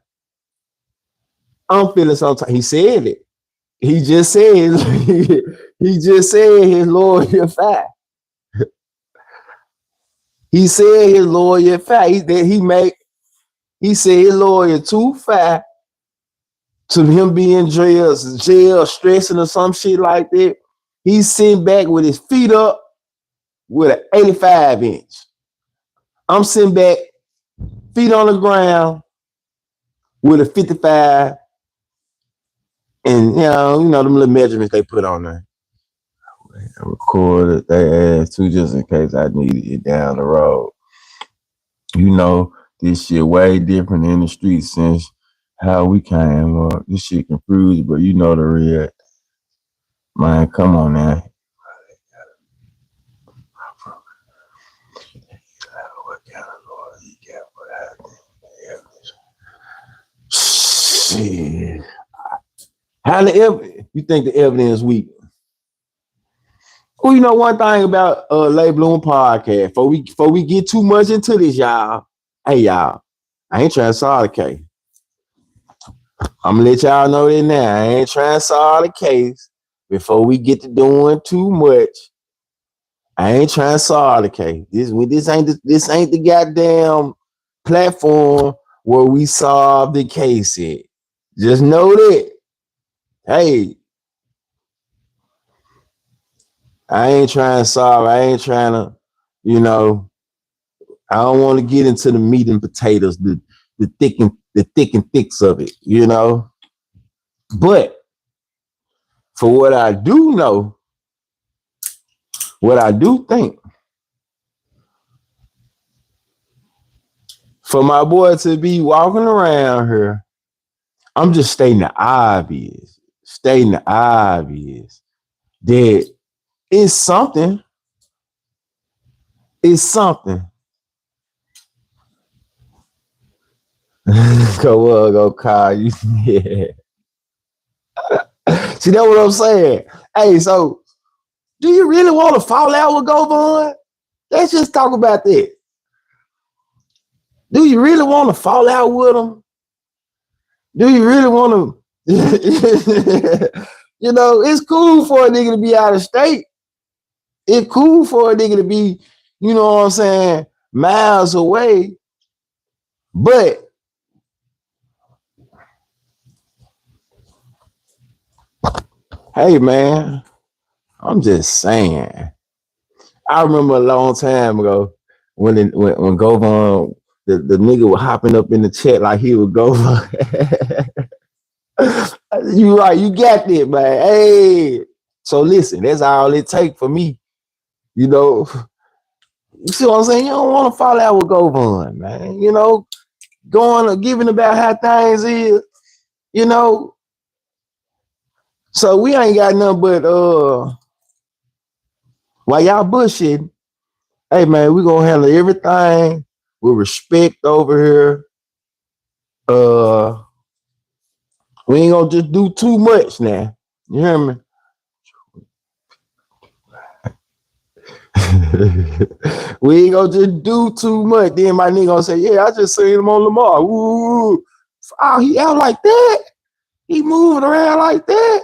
I'm feeling some type. He said it. He just said his lawyer fat. He said his lawyer fat. He said his lawyer too fat to him being jail stressing or some shit like that. He's sitting back with his feet up with an 85 inch. I'm sitting back, feet on the ground with a 55. And you know them little measurements they put on there. I recorded they asked too just in case I needed it down the road. You know, this shit way different in the streets since how we came up. This shit confused, but you know the real. Man, come on now. Shit. How you think the evidence weak? Well, you know one thing about Lay Bloom podcast. Before we get too much into this, y'all. Hey, y'all. I ain't trying to solve the case. I'm gonna let y'all know that now. I ain't trying to solve the case. before we get to doing too much, I ain't trying to solve the case. This ain't the goddamn platform where we solve the case at. Just know that. Hey, I ain't trying to solve. I ain't trying to, I don't want to get into the meat and potatoes, the thick and thicks of it, But for what I do know, what I do think, for my boy to be walking around here, I'm just stating the obvious. That it's something. It's something. Go call you. Yeah. See, that's what I'm saying. Hey, so do you really want to fall out with Govon? Let's just talk about that. Do you really want to fall out with him? Do you really want to? It's cool for a nigga to be out of state. It's cool for a nigga to be, miles away. But hey, man, I'm just saying. I remember a long time ago when Govon, the nigga was hopping up in the chat like he would go. You right, you got that, man. Hey, so listen, that's all it take for me. You see what I'm saying? You don't want to fall out with Govon, man. Going or giving about how things is, So we ain't got nothing but while y'all bullshitting, hey man, we gonna handle everything with respect over here. We ain't gonna just do too much now. You hear me? We ain't gonna just do too much. Then my nigga gonna say, yeah, I just seen him on Lamar. Ooh. Oh, he out like that? He moving around like that?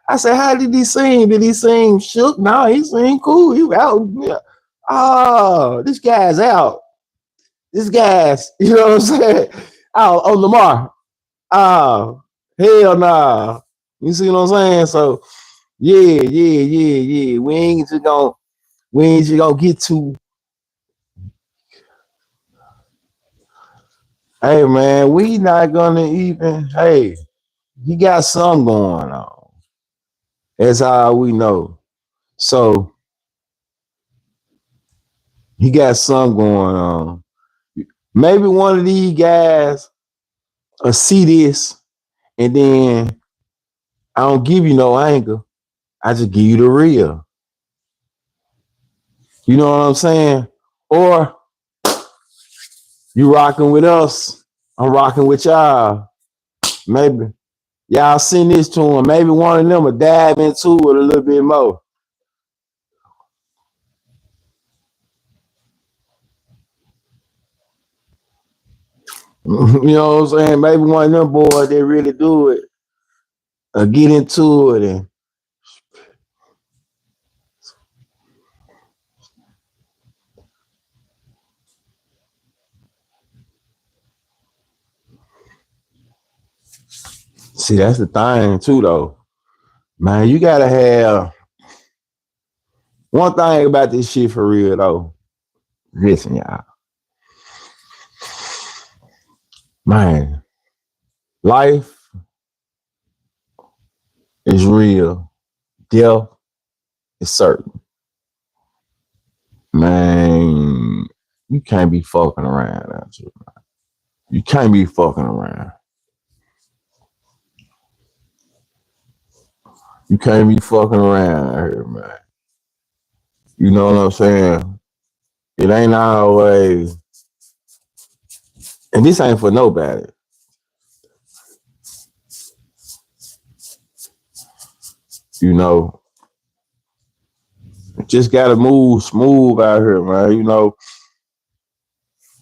I said, how did he sing? Did he sing shook? No, he sing cool. He out. Yeah. Oh, this guy's out. This guy's, you know what I'm saying? Oh, Lamar. Oh, hell nah. You see what I'm saying? So, yeah. We ain't just gonna get to. Hey man, we not gonna even. Hey, he got something going on. That's all we know. So he got something going on. Maybe one of these guys will see this, and then I don't give you no anger. I just give you the real. You know what I'm saying? Or you rocking with us, I'm rocking with y'all. Maybe y'all send this to him. Maybe one of them will dive into it a little bit more. You know what I'm saying? Maybe one of them boys that really do it get into it and see, that's the thing too though. Man, you gotta have one thing about this shit for real though. Listen, y'all. Man, life is real. Death is certain. Man, you can't be fucking around out here, man. You can't be fucking around. You can't be fucking around out here, man. You know what I'm saying? It ain't always, and this ain't for nobody. Just gotta move smooth out here, man.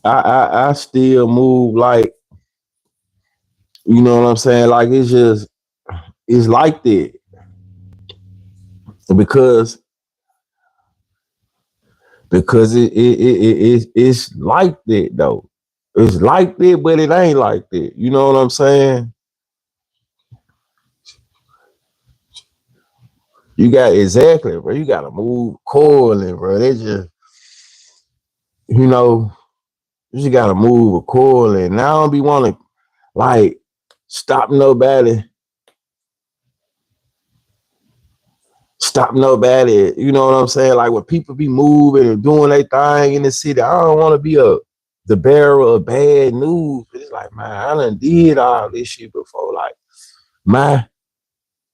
I still move like, you know what I'm saying? Like it's like that. because it's like that though. It's like that, but it ain't like that. You know what I'm saying? You got exactly, bro. You gotta move accordingly, bro. They just, you know, you just gotta move accordingly. And I don't be wanting to like stop nobody. Stop nobody. You know what I'm saying? Like when people be moving and doing their thing in the city, I don't want to be the bearer of bad news. But it's like, man, I done did all this shit before. Like my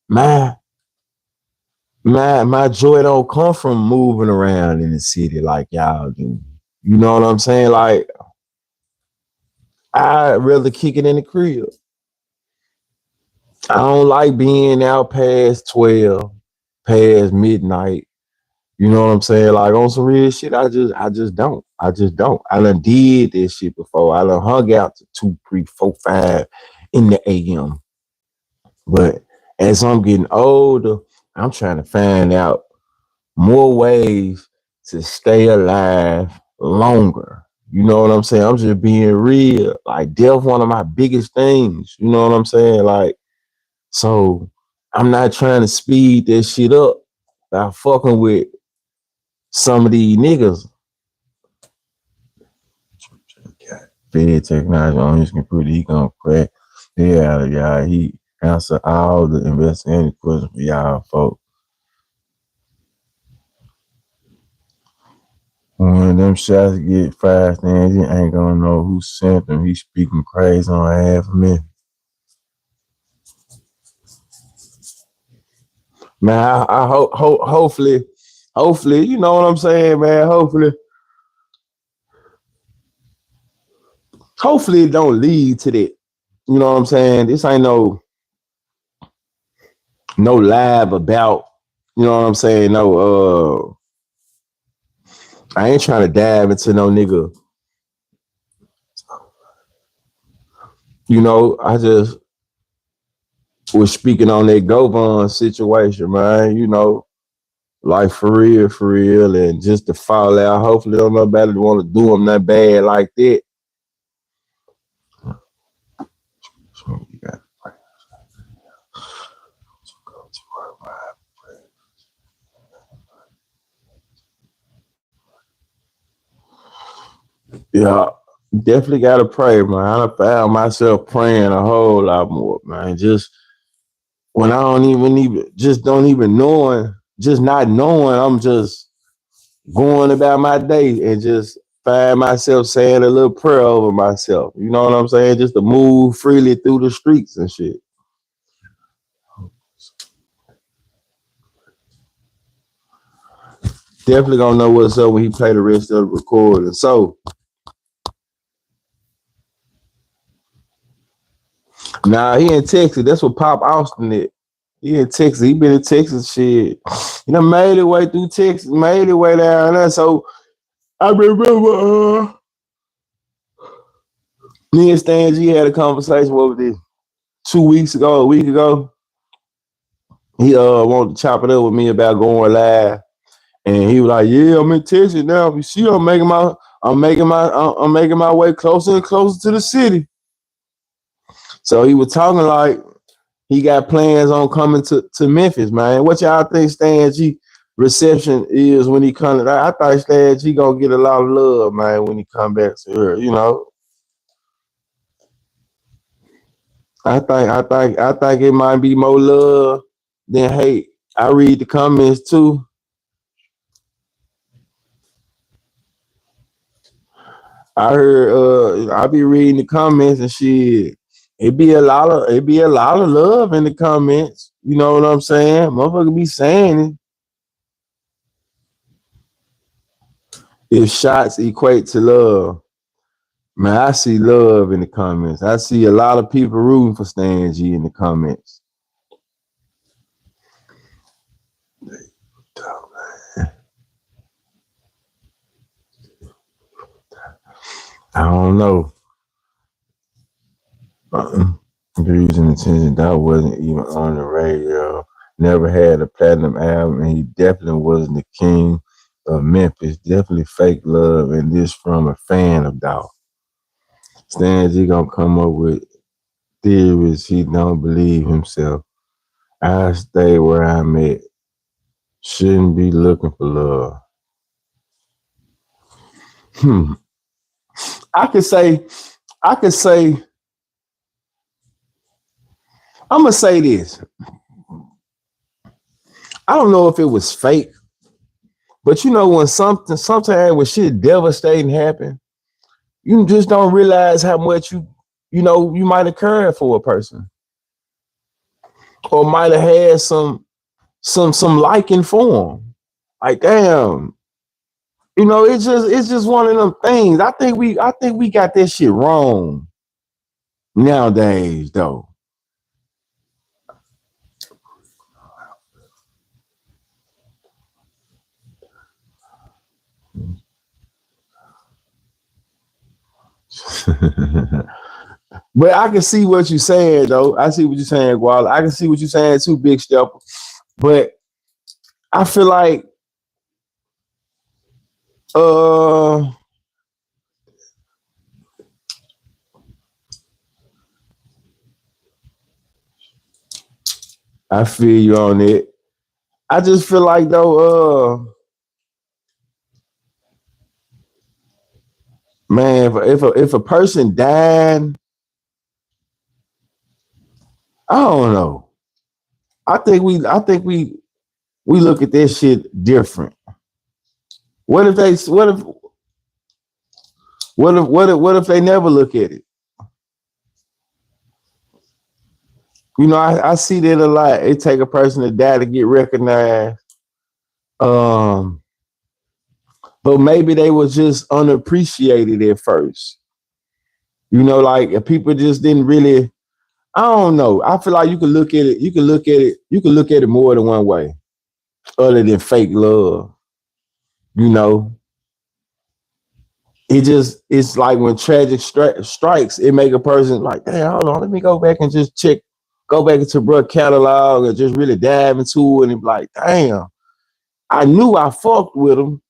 my my joy don't come from moving around in the city like y'all do. You know what I'm saying? Like I'd rather kick it in the crib. I don't like being out past 12, past midnight. You know what I'm saying? Like on some real shit, I just don't. I just don't. I done did this shit before. I done hung out to 2, 3, 4, 5 in the AM. But as I'm getting older, I'm trying to find out more ways to stay alive longer. You know what I'm saying? I'm just being real. Like death, one of my biggest things. You know what I'm saying? Like, so I'm not trying to speed that shit up by fucking with some of these niggas. Fed technology on his computer, he gonna crack. Yeah, y'all. He answer all the investigating questions for y'all, folks. When them shots get fast, then you ain't gonna know who sent them. He speaking crazy on half a minute. Man, I hope, hopefully, you know what I'm saying, man. Hopefully it don't lead to that. You know what I'm saying? This ain't no lab about, you know what I'm saying? No, I ain't trying to dive into no nigga. You know, I just was speaking on that Govan situation, man. You know, like for real, and just to fall out. Hopefully, don't nobody want to do him that bad like that. Yeah, definitely gotta pray, man. I found myself praying a whole lot more, man. Just when I don't even don't even knowing, just not knowing, I'm just going about my day and just find myself saying a little prayer over myself. You know what I'm saying? Just to move freely through the streets and shit. Definitely gonna know what's up when he play the rest of the recording. So nah, he in Texas. That's what Pop Austin is. He in Texas. He been in Texas shit. You know, made it way through Texas, made it way down there. So I remember me and Stan G had a conversation over this 2 weeks ago, a week ago. He wanted to chop it up with me about going live. And he was like, "Yeah, I'm in Texas now. You see, I'm making my way closer and closer to the city." So he was talking like he got plans on coming to Memphis, man. What y'all think Stan G reception is when he comes? I thought Stan G gonna get a lot of love, man, when he come back to her. You know, I think it might be more love than hate. I read the comments too. I heard I be reading the comments and shit. It be a lot of love in the comments. You know what I'm saying? Motherfucker be saying it. If shots equate to love, man, I see love in the comments. I see a lot of people rooting for Stan G in the comments. I don't know. The reason attention that wasn't even on the radio. never had a platinum album, and he definitely wasn't the king of Memphis. Definitely fake love, and this from a fan of Dolph. Stan G gonna come up with theories he don't believe himself. I stay where I'm at. Shouldn't be looking for love. I could say, I'm gonna say this. I don't know if it was fake, but you know when sometimes when shit devastating happen, you just don't realize how much you might have cared for a person, or might have had some liking for them. Like damn, it's just one of them things. I think we got that shit wrong nowadays, though. But I can see what you're saying, though. I see what you're saying, Guala. I can see what you're saying too, Big Step. But I feel like I feel you on it. I just feel like though, man, if a person died, I don't know. I think we look at this shit different. What if they never look at it? I see that a lot. It take a person to die to get recognized. But maybe they was just unappreciated at first. Like if people just didn't really. I don't know. I feel like you can look at it. You can look at it more than one way, other than fake love. It's like when tragic strikes, it make a person like, damn, hold on, let me go back and just go back into bro catalog and just really dive into it and be like, damn, I knew I fucked with him,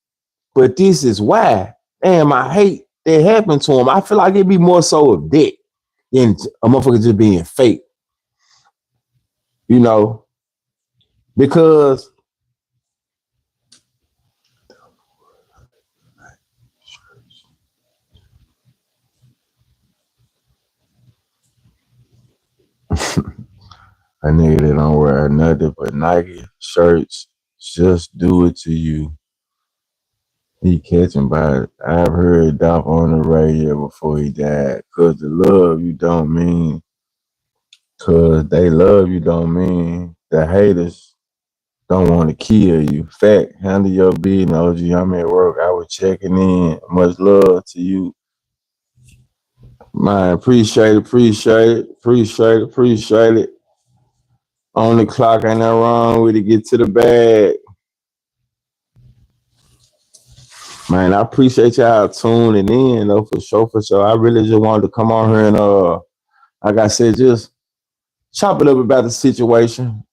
but this is why. Damn, I hate that happened to him. I feel like it'd be more so of that than a motherfucker just being fake. Because a nigga that don't wear nothing but Nike shirts just do it to you. He catching by it. I've heard Dolph on the radio before he died. Cause the love you don't mean. Cause they love you don't mean. The haters don't want to kill you. Fact, handle your business, OG. I'm at work. I was checking in. Much love to you. Man, appreciate it. On the clock, ain't nothing wrong with it. Get to the bag. Man, I appreciate y'all tuning in, though, for sure. I really just wanted to come on here and, like I said, just chop it up about the situation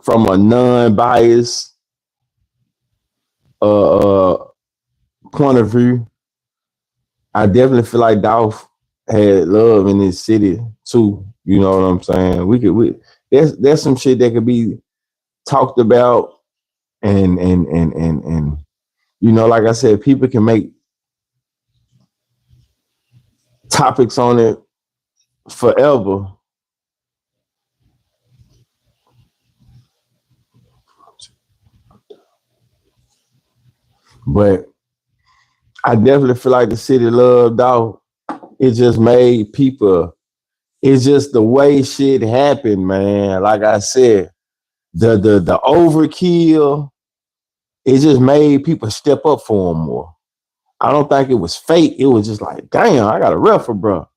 from a non-biased point of view. I definitely feel like Dolph had love in this city too. You know what I'm saying? There's some shit that could be talked about and like I said, people can make topics on it forever. But I definitely feel like the city loved Dolph. It just made people, it's just the way shit happened, man. Like I said, the overkill, it just made people step up for him more. I don't think it was fake. It was just like, damn, I got a refer, bro.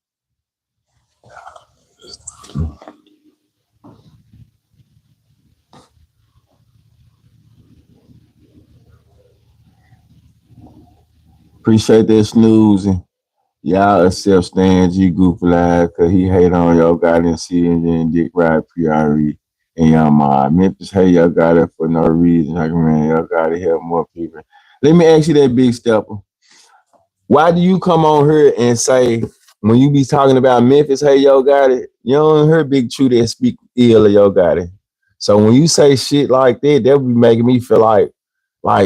Appreciate that snoozing. Y'all accept Stan G goofy lies because he hate on your guidance and Dick Ride PRE. And Memphis, hey, y'all got it for no reason. Like, man, y'all gotta help more people. Let me ask you that, Big Stepper. Why do you come on here and say, when you be talking about Memphis, hey, yo, got it, you don't hear BigTruDat speak ill of yo, got it. So when you say shit like that be making me feel like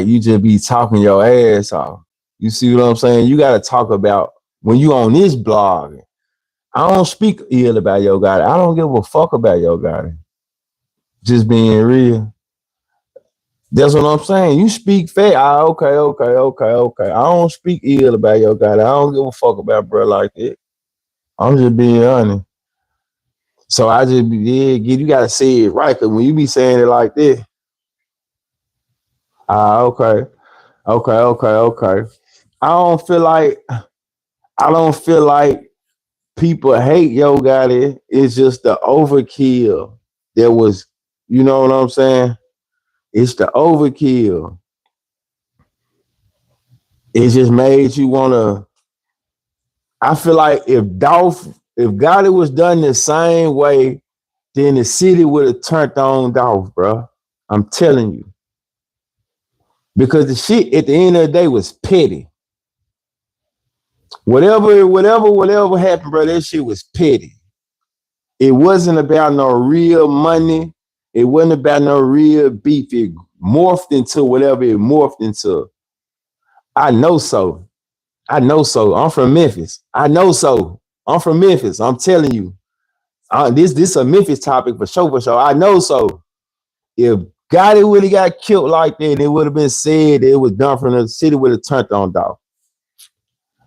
you just be talking your ass off. You see what I'm saying? You got to talk about when you on this blog. I don't speak ill about yo, got it. I don't give a fuck about yo, got it. Just being real. That's what I'm saying. You speak fair. Okay. I don't speak ill about your guy. I don't give a fuck about bro like that. I'm just being honest. So I just you gotta say it right. Cause when you be saying it like this, okay. I don't feel like people hate yo got it. It's just the overkill. There was, you know what I'm saying? It's the overkill. It just made you wanna. I feel like if Gotti was done the same way, then the city would have turned on Dolph, bro. I'm telling you. Because the shit at the end of the day was petty. Whatever happened, bro, that shit was petty. It wasn't about no real money. It wasn't about no real beef. It morphed into whatever it morphed into. I know so. I'm from Memphis. I know so. I'm from Memphis. I'm telling you. This a Memphis topic for sure. I know so. If Gotti would have got killed like that, it would have been said it was done from the city would have turned on dog.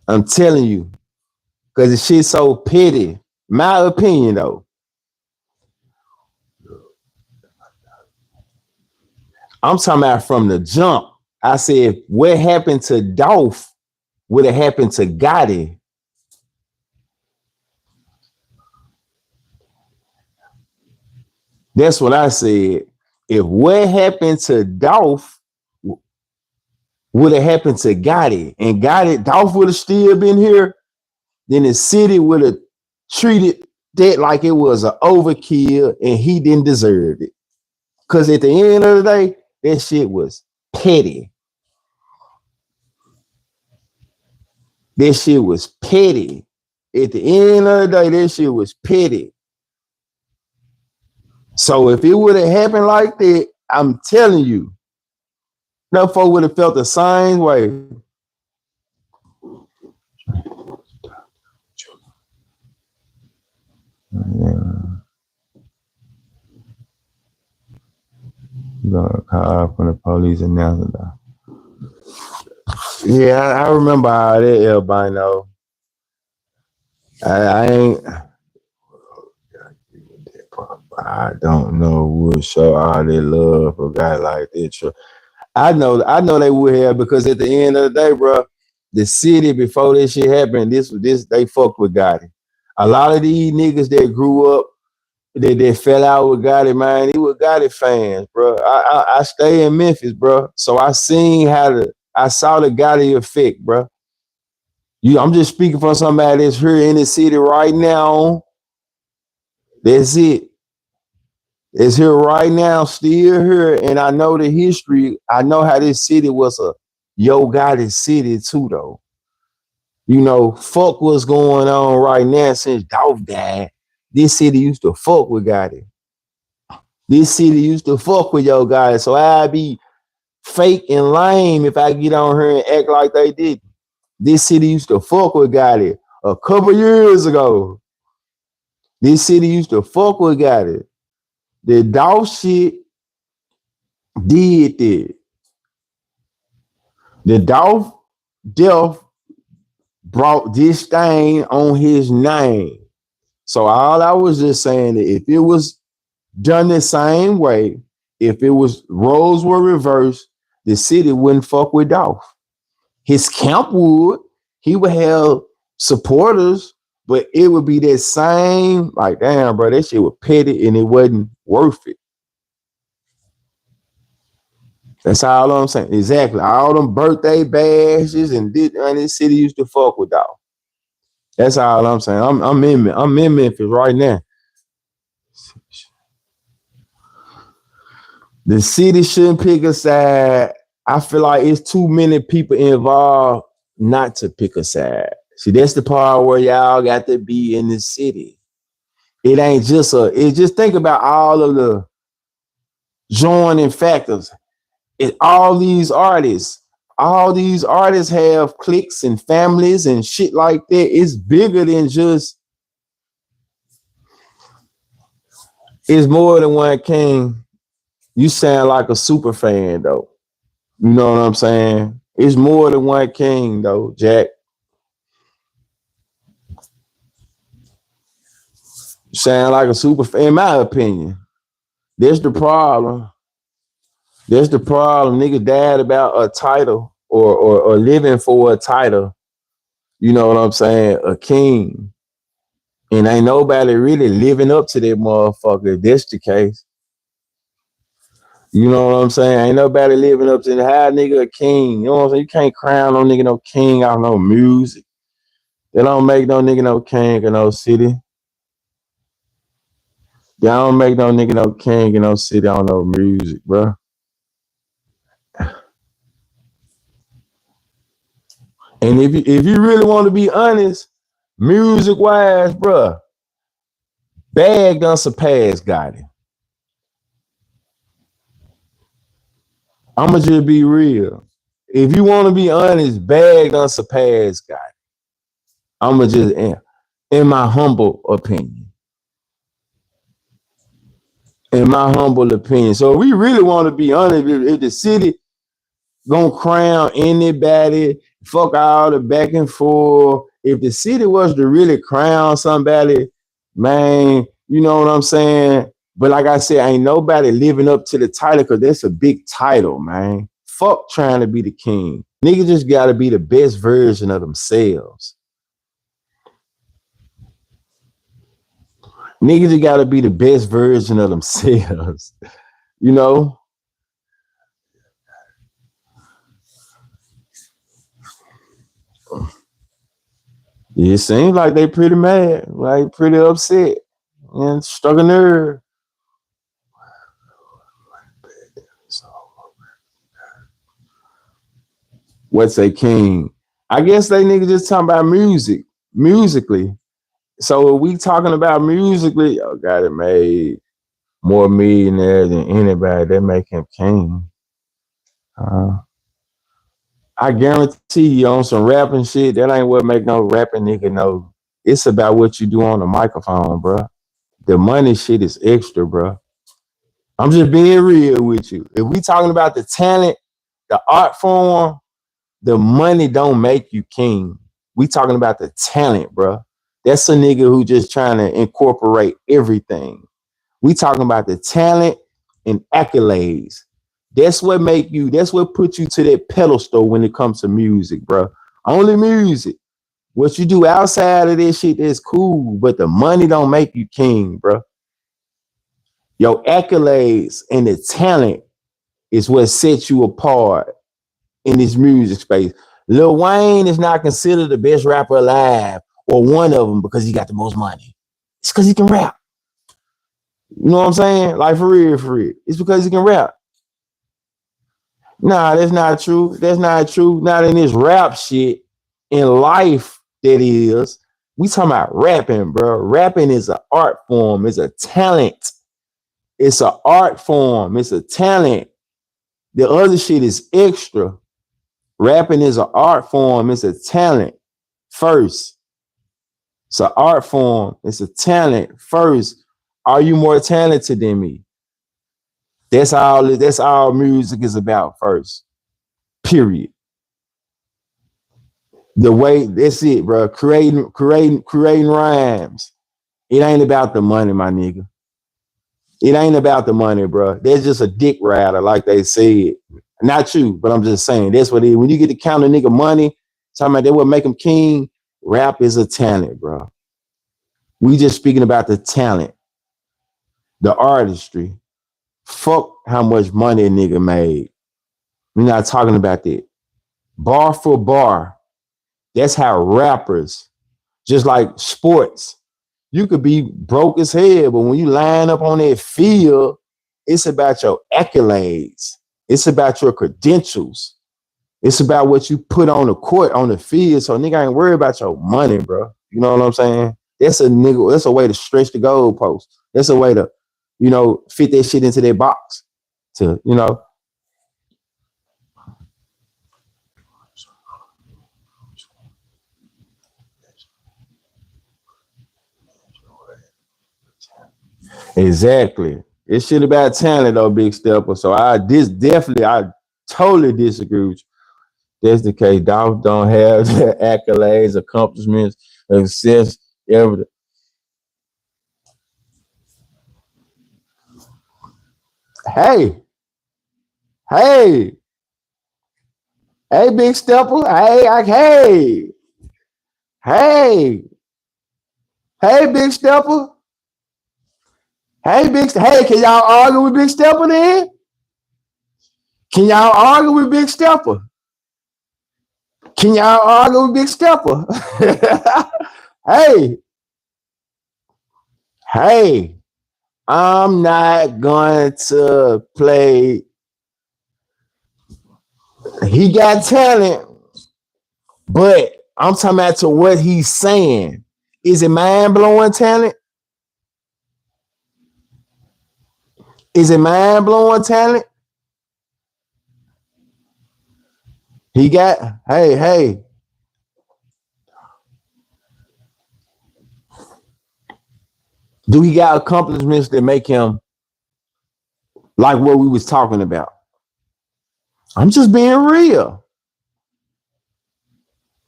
I'm telling you. Because the shit's so petty. My opinion though. I'm talking about from the jump. I said what happened to Dolph would have happened to Gotti. That's what I said. If what happened to Dolph would have happened to Gotti, and Dolph would have still been here, then the city would have treated that like it was an overkill and he didn't deserve it. Because at the end of the day, that shit was petty. That shit was petty. At the end of the day, that shit was petty. So if it would have happened like that, I'm telling you, that folk would have felt the same way. Yeah. You gonna call from the police announcer. Yeah, I remember all that, everybody know. I don't know who would show all their love for a guy like that. I know they would have because at the end of the day, bro, the city before this shit happened, this they fucked with Gotti. A lot of these niggas that grew up, they fell out with Gotti, man. He was Gotti fans, bro. I stay in Memphis, bro, so I saw the Gotti effect, bro. I'm just speaking for somebody that's here in the city right now. That's it. It's here right now, still here, and I know the history. I know how this city was a Yo Gotti city too, though. You know, fuck what's going on right now since Dolph died. This city used to fuck with Gotti. This city used to fuck with Yo Gotti, so I'd be fake and lame if I get on here and act like they did. This city used to fuck with Gotti a couple years ago. This city used to fuck with Gotti. The Dolph shit did that. The Dolph death brought this thing on his name. So all I was just saying that if it was done the same way, if it was roles were reversed, the city wouldn't fuck with Dolph. His camp would. He would have supporters, but it would be that same, like, damn, bro, that shit was petty and it wasn't worth it. That's all I'm saying. Exactly. All them birthday bashes and this city used to fuck with Dolph. That's all I'm saying. I'm in Memphis right now. The city shouldn't pick a side. I feel like it's too many people involved not to pick a side. See, that's the part where y'all got to be in the city. It ain't just it just think about all of the joining factors. All these artists have cliques and families and shit like that. It's bigger than just, it's more than one king. You sound like a super fan though. You know what I'm saying? It's more than one king though, Jack. You sound like a super fan, in my opinion. That's the problem. That's the problem. Nigga died about a title or living for a title. You know what I'm saying? A king. And ain't nobody really living up to that motherfucker if that's the case. You know what I'm saying? Ain't nobody living up to the high nigga a king. You know what I'm saying? You can't crown no nigga no king out no music. They don't make no nigga no king in no city. They don't make no nigga no king in no city on no music, bro. And if you really want to be honest, music wise, bro, Bag done surpassed Gotti. I'ma just be real. If you want to be honest, Bag done surpassed Gotti. I'ma just, in my humble opinion. In my humble opinion. So if we really want to be honest, if the city gonna crown anybody, fuck all the back and forth. If the city was to really crown somebody, man, you know what I'm saying? But like I said, ain't nobody living up to the title because that's a big title, man. Fuck trying to be the king. Niggas just gotta be the best version of themselves. Niggas just gotta be the best version of themselves. You know? It seems like they pretty mad, like pretty upset and struck a nerve. What's a king? I guess they niggas just talking about musically. So we talking about musically, oh God, it made more millionaires than anybody. That make him king. I guarantee you on some rapping shit, that ain't what make no rapping nigga know. It's about what you do on the microphone, bro. The money shit is extra, bro. I'm just being real with you. If we talking about the talent, the art form, the money don't make you king. We talking about the talent, bro. That's a nigga who just trying to incorporate everything. We talking about the talent and accolades. That's what put you to that pedestal when it comes to music, bro. Only music. What you do outside of this shit is cool, but the money don't make you king, bro. Your accolades and the talent is what sets you apart in this music space. Lil Wayne is not considered the best rapper alive or one of them because he got the most money. It's because he can rap. You know what I'm saying? Like for real. It's because he can rap. Nah, that's not true. That's not true. Not in this rap shit. In life, that is. We talking about rapping, bro. Rapping is an art form. It's a talent. It's an art form. It's a talent. The other shit is extra. Rapping is an art form. It's a talent first. It's an art form. It's a talent first. Are you more talented than me? That's all music is about first. Period. The way, that's it, bro. Creating rhymes. It ain't about the money, my nigga. It ain't about the money, bro. That's just a dick rider, like they said. Not you, but I'm just saying that's what it is. When you get to count a nigga money, talking about that what make him king, rap is a talent, bro. We just speaking about the talent, the artistry. Fuck how much money a nigga made. We're not talking about that. Bar for bar. That's how rappers, just like sports, you could be broke as hell, but when you line up on that field, It's about your accolades. It's about your credentials. It's about what you put on the court, on the field. So nigga ain't worried about your money, bro. You know what I'm saying? That's a way to stretch the goalpost. That's a way to, fit that shit into their box. To, Exactly. It's shit about talent though, Big Stepper. So I totally disagree with you. That's the case. Dolph don't have the accolades, accomplishments, success, everything. Hey, hey, hey, Big Stepper. Hey, hey, Big Stepper. Hey, can y'all argue with Big Stepper then? Can y'all argue with Big Stepper? Can y'all argue with Big Stepper? Hey, hey, I'm not going to play. He got talent, but I'm talking about to what he's saying. Is it mind-blowing talent? Is it mind-blowing talent? He got, hey. Do he got accomplishments that make him like what we was talking about? I'm just being real.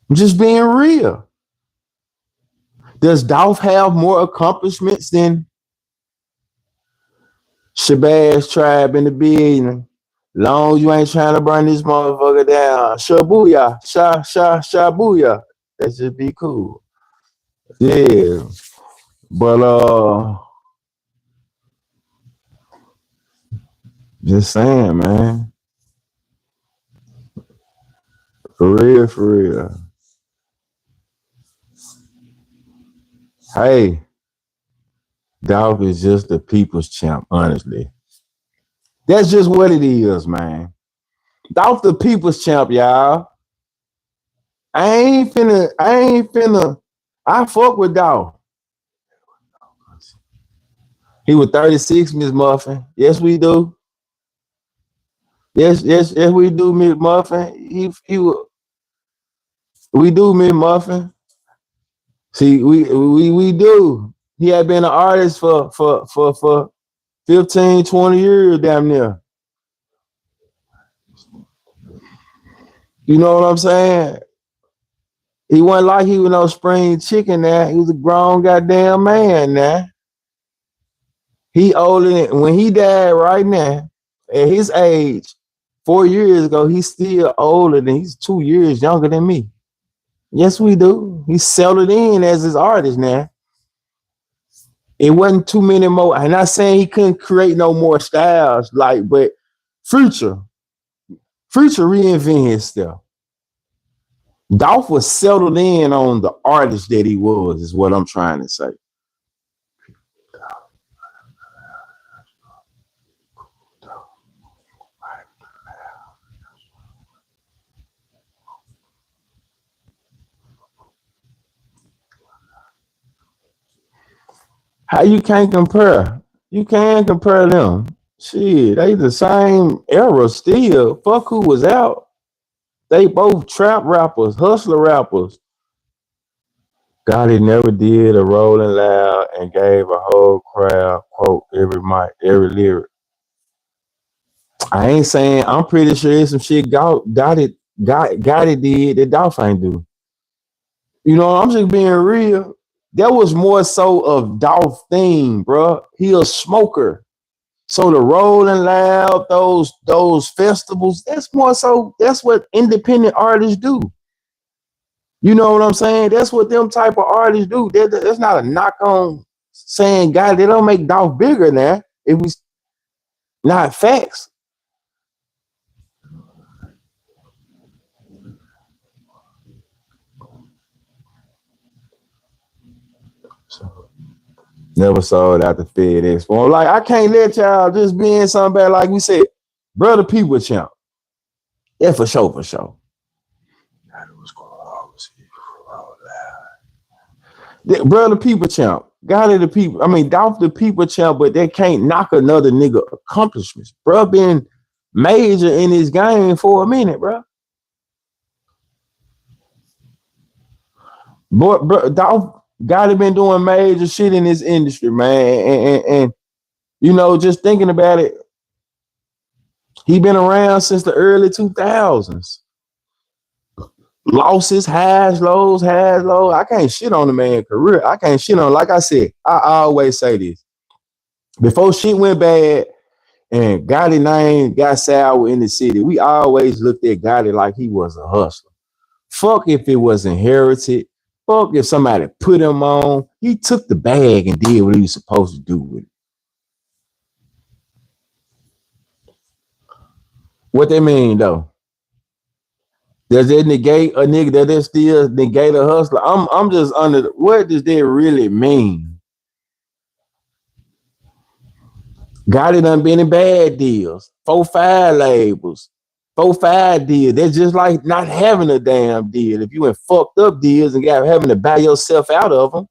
I'm just being real. Does Dolph have more accomplishments than Shabazz Tribe in the building? Long as you ain't trying to burn this motherfucker down. Shabuya. Shabuya. That should be cool. Yeah. But just saying, man. For real. Hey, Dolph is just the people's champ, honestly. That's just what it is, man. Dolph the people's champ, y'all. I ain't finna. I fuck with Dolph. He was 36, Miss Muffin. Yes, we do. Yes, we do, Miss Muffin. We do, Miss Muffin. See, we do. He had been an artist for 15, 20 years damn near. You know what I'm saying? He wasn't like he was no spring chicken now. He was a grown goddamn man now. He older than when he died right now, at his age, 4 years ago, he's still older than he's 2 years younger than me. Yes, we do. He's settled in as his artist now. It wasn't too many more. I'm not saying he couldn't create no more styles, but Future reinvented his stuff. Dolph was settled in on the artist that he was, is what I'm trying to say. How you can't compare? You can't compare them. Shit, they the same era still. Fuck who was out. They both trap rappers, hustler rappers. Gotti never did a Rolling Loud and gave a whole crowd quote every mic, every lyric. I ain't saying, I'm pretty sure there's some shit Gotti did that Dolph ain't do. You know, I'm just being real. That was more so of Dolph thing, bro. He a smoker. So the Rolling Loud, those festivals, that's what independent artists do. You know what I'm saying? That's what them type of artists do. That's not a knock on saying God, they don't make Dolph bigger now. It was not facts. Never sold out the FedEx Forum. Like, I can't let y'all just be in something bad. Like we said, brother people champ. Yeah, for sure, for sure. Brother people champ. Got it, the people. I mean, Dolph the people champ, but they can't knock another nigga accomplishments. Bro been major in his game for a minute, bro. Bro, Dolph Gotti been doing major shit in this industry, man. And you know, just thinking about it, he been around since the early 2000s. Losses, highs, lows, highs, lows. I can't shit on the man's career. I can't shit on. Like I said, I always say this. Before shit went bad and Gotti name got sour in the city, we always looked at Gotti like he was a hustler. Fuck if it was inherited. Fuck if somebody put him on. He took the bag and did what he was supposed to do with it. What they mean though? Does that negate a nigga that they still negate a hustler? I'm just under what does that really mean? Gotti done been in bad deals, 4-5 labels, 4-5 deals. That's just like not having a damn deal. If you in fucked up deals and got having to buy yourself out of them.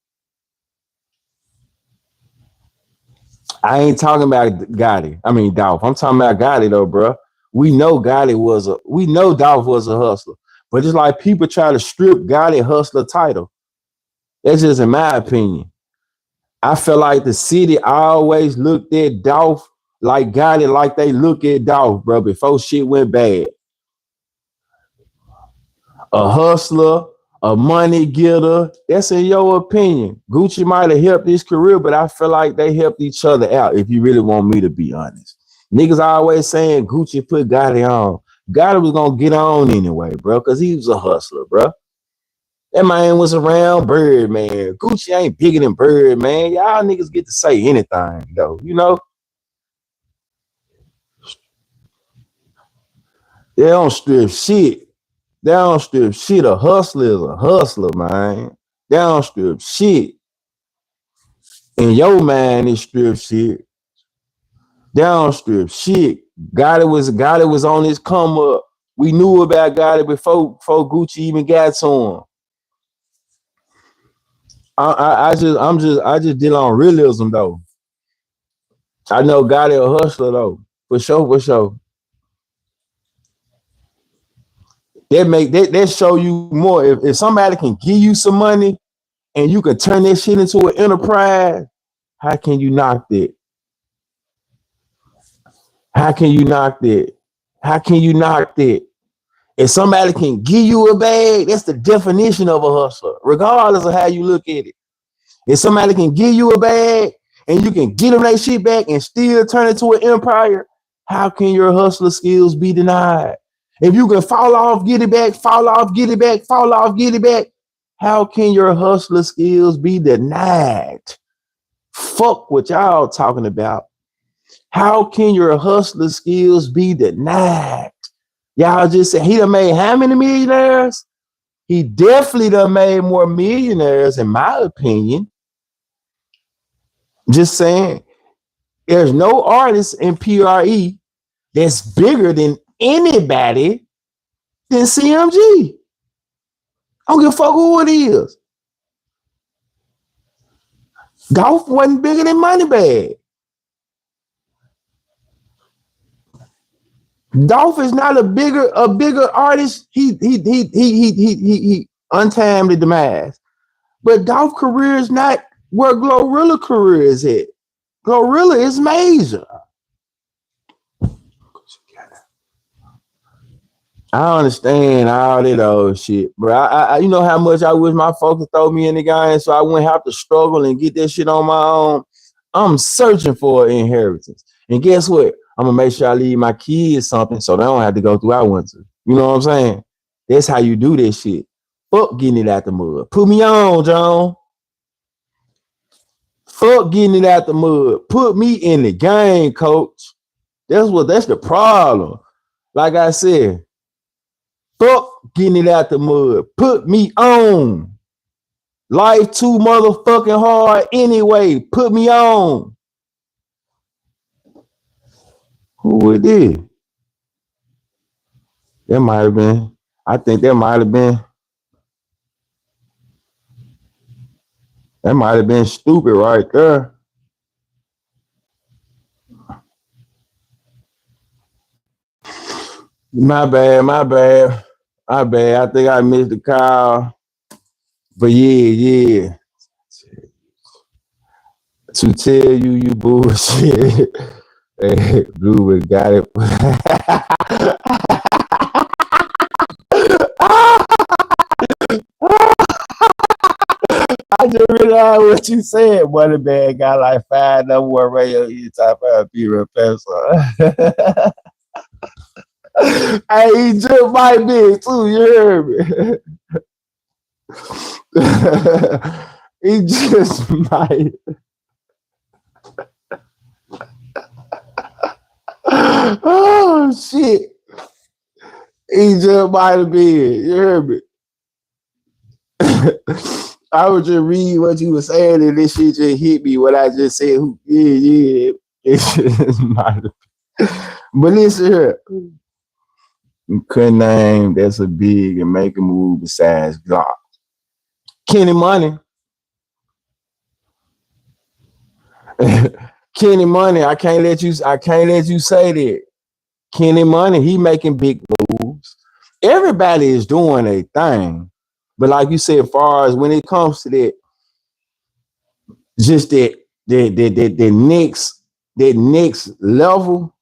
I ain't talking about Gotti. I mean Dolph. I'm talking about Gotti though, bro. We know Dolph was a hustler. But just like people try to strip Gotti hustler title. That's just in my opinion. I feel like the city always looked at Dolph like Gotti like they look at Dolph, bro, before shit went bad. A hustler, a money getter. That's in your opinion. Gucci might have helped his career, but I feel like they helped each other out, if you really want me to be honest. Niggas always saying Gucci put Gotti on. Gotti was gonna get on anyway, bro, because he was a hustler, bro. That man was around Birdman. Gucci ain't bigger than Birdman. Y'all niggas get to say anything, though, you know? They don't strip shit. They don't strip shit. A hustler is a hustler, man. They don't strip shit. In your mind, it strip shit. They don't strip shit. Gotti was on his come up. We knew about Gotti before Gucci even got to him. I just deal on realism though. I know Gotti a hustler though, for sure, for sure. That show you more. If somebody can give you some money and you can turn that shit into an enterprise, how can you knock that? How can you knock that? How can you knock that? If somebody can give you a bag, that's the definition of a hustler, regardless of how you look at it. If somebody can give you a bag and you can get them that shit back and still turn it to an empire, how can your hustler skills be denied? If you can fall off, get it back, fall off, get it back, fall off, get it back, how can your hustler skills be denied? Fuck what y'all talking about. How can your hustler skills be denied? Y'all just said he done made how many millionaires? He definitely done made more millionaires, in my opinion. Just saying, there's no artist in PRE that's bigger than anybody than CMG. I don't give a fuck who it is. Dolph wasn't bigger than Moneybag. Dolph is not a bigger artist. He untimely demise. But Dolph career is not where Glorilla career is at. Glorilla is major. I understand all that old shit, bro. I you know how much I wish my folks would throw me in the game so I wouldn't have to struggle and get that shit on my own. I'm searching for an inheritance. And guess what? I'm gonna make sure I leave my kids something so they don't have to go through I went to. You know what I'm saying? That's how you do this shit. Fuck getting it out the mud. Put me on, John. Fuck getting it out the mud. Put me in the game, coach. That's the problem. Like I said, fuck getting it out the mud. Put me on. Life too motherfucking hard anyway. Put me on. Who it is? That might have been. I think that might have been. That might have been stupid right there. My bad. I think I missed the call. But yeah. To tell you bullshit. Hey, Blue got it. I just realized what you said. Money Bag got like 5 number 1 radio hits. Top 5 P Professor. Hey, he just might be too. You heard me? He just might. Oh shit! He just might have been. You heard me? I was just reading what you were saying, and this shit just hit me. What I just said. Yeah. It just might have. But listen here. Couldn't name that's a big and make a move besides Glock. Kenny Money. Kenny Money, I can't let you say that. Kenny Money, he making big moves. Everybody is doing a thing. But like you said, as far as when it comes to that, just that next level,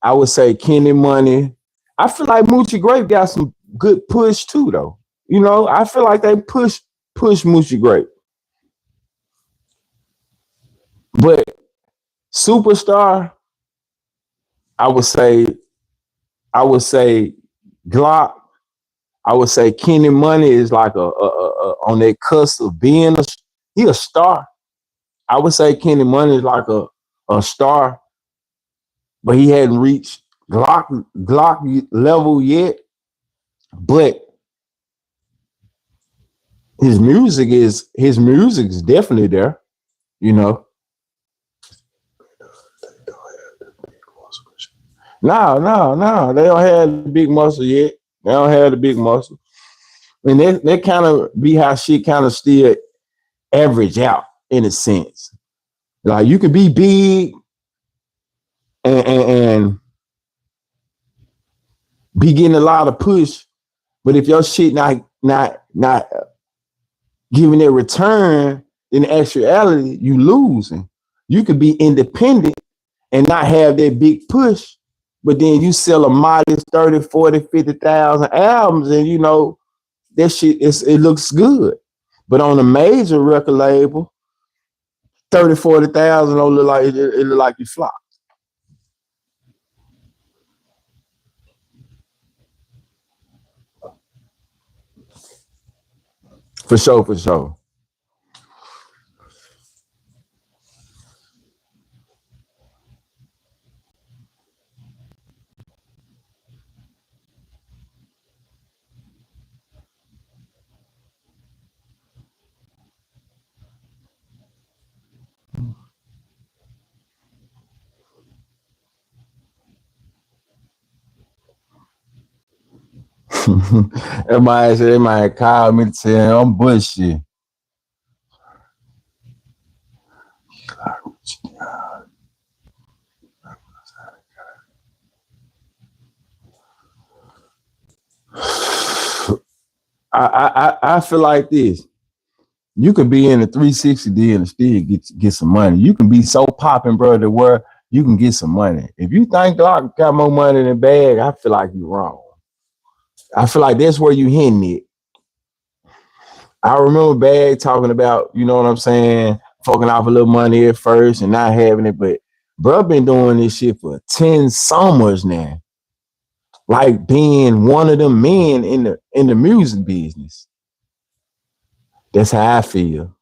I would say Kenny Money. I feel like Moochie Grape got some good push too, though. You know, I feel like they push Moochie Grape. But superstar, I would say Glock. I would say Kenny Money is like a on that cusp of being he a star. I would say Kenny Money is like a star, but he hadn't reached Glock level yet. But his music is definitely there, you know. No. They don't have the big muscle yet. They don't have the big muscle. And that kind of be how shit kind of still average out in a sense. Like you could be big and be getting a lot of push, but if your shit not giving a return, in actuality, you losing. You could be independent and not have that big push, but then you sell a modest 30, 40, 50,000 albums and you know, that shit it looks good. But on a major record label, 30, 40,000 don't look like it look like you flop. For sure. Everybody said they might call me to say I'm bullshit. I feel like this. You can be in a 360 deal and still get some money. You can be so popping, bro, to where you can get some money. If you think Glock got more money in the bag, I feel like you're wrong. I feel like that's where you hitting it. I remember Bag talking about, you know what I'm saying, fucking off a little money at first and not having it, but bro been doing this shit for 10 summers now. Like being one of them men in the music business. That's how I feel.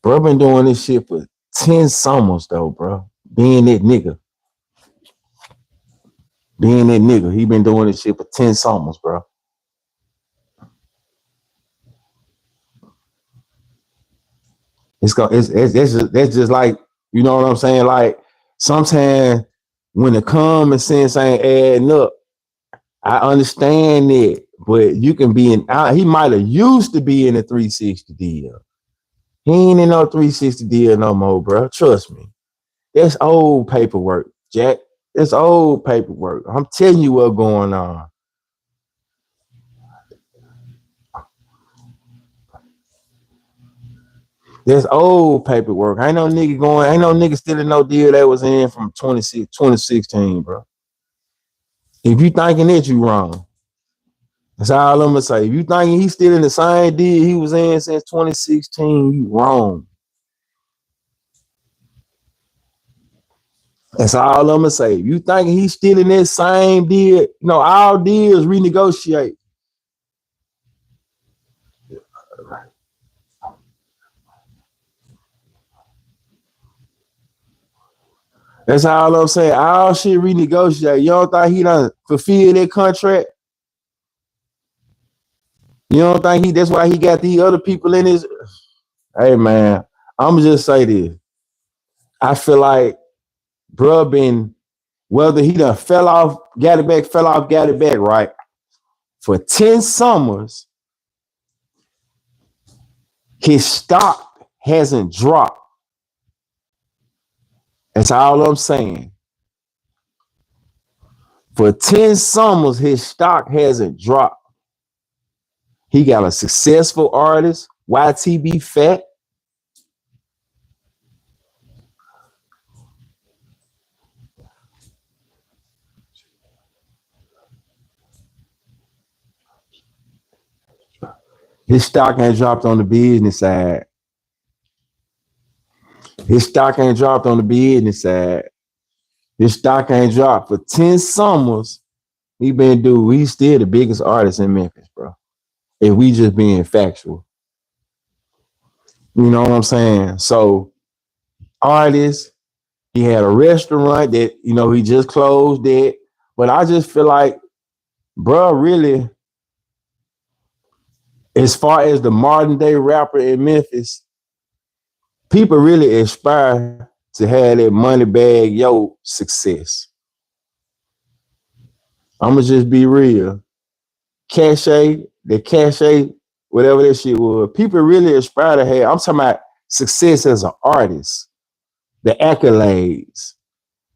Bro been doing this shit for 10 summers though, bro. Being that nigga. Being that nigga, he been doing this shit for 10 summers, bro. That's just like, you know what I'm saying? Like, sometimes when the common sense ain't adding up, I understand it, but you can be he might have used to be in a 360 deal. He ain't in no 360 deal no more, bro. Trust me. That's old paperwork, Jack. That's old paperwork. I'm telling you what's going on. That's old paperwork. Ain't no nigga still in no deal that was in from 2016, bro. If you thinking that, you wrong. That's all I'm gonna say. If you thinking he's still in the same deal he was in since 2016, you wrong. That's all I'm gonna say. If you thinking he's still in that same deal, you know, all deals renegotiate. That's all I'm saying. All shit renegotiate. You don't think he done fulfilled that contract? You don't think that's why he got these other people in his? Hey man, I'ma just say this. I feel like bruh been, whether he done fell off, got it back, right? For 10 summers, his stock hasn't dropped. That's all I'm saying. For 10 summers, his stock hasn't dropped. He got a successful artist, YTB Fat. His stock ain't dropped on the business side. His stock ain't dropped on the business side. His stock ain't dropped for 10 summers. He's still the biggest artist in Memphis, bro. If we just being factual. You know what I'm saying? So, artist, he had a restaurant that, you know, he just closed it. But I just feel like, bro, really, as far as the modern day rapper in Memphis, people really aspire to have that money bag, success. I'ma just be real. Cachet, whatever that shit was, people really aspire to have. I'm talking about success as an artist, the accolades.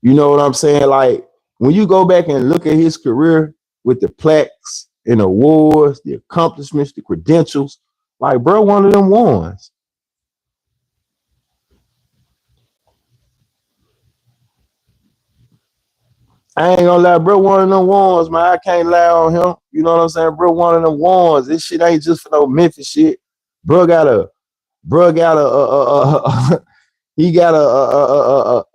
You know what I'm saying? Like, when you go back and look at his career with the plaques and awards, the accomplishments, the credentials, like, bro, one of them ones. I ain't gonna lie, bro, one of them ones, man. I can't lie on him. You know what I'm saying? Bro, one of them ones. This shit ain't just for no Memphis shit. Bro got a he got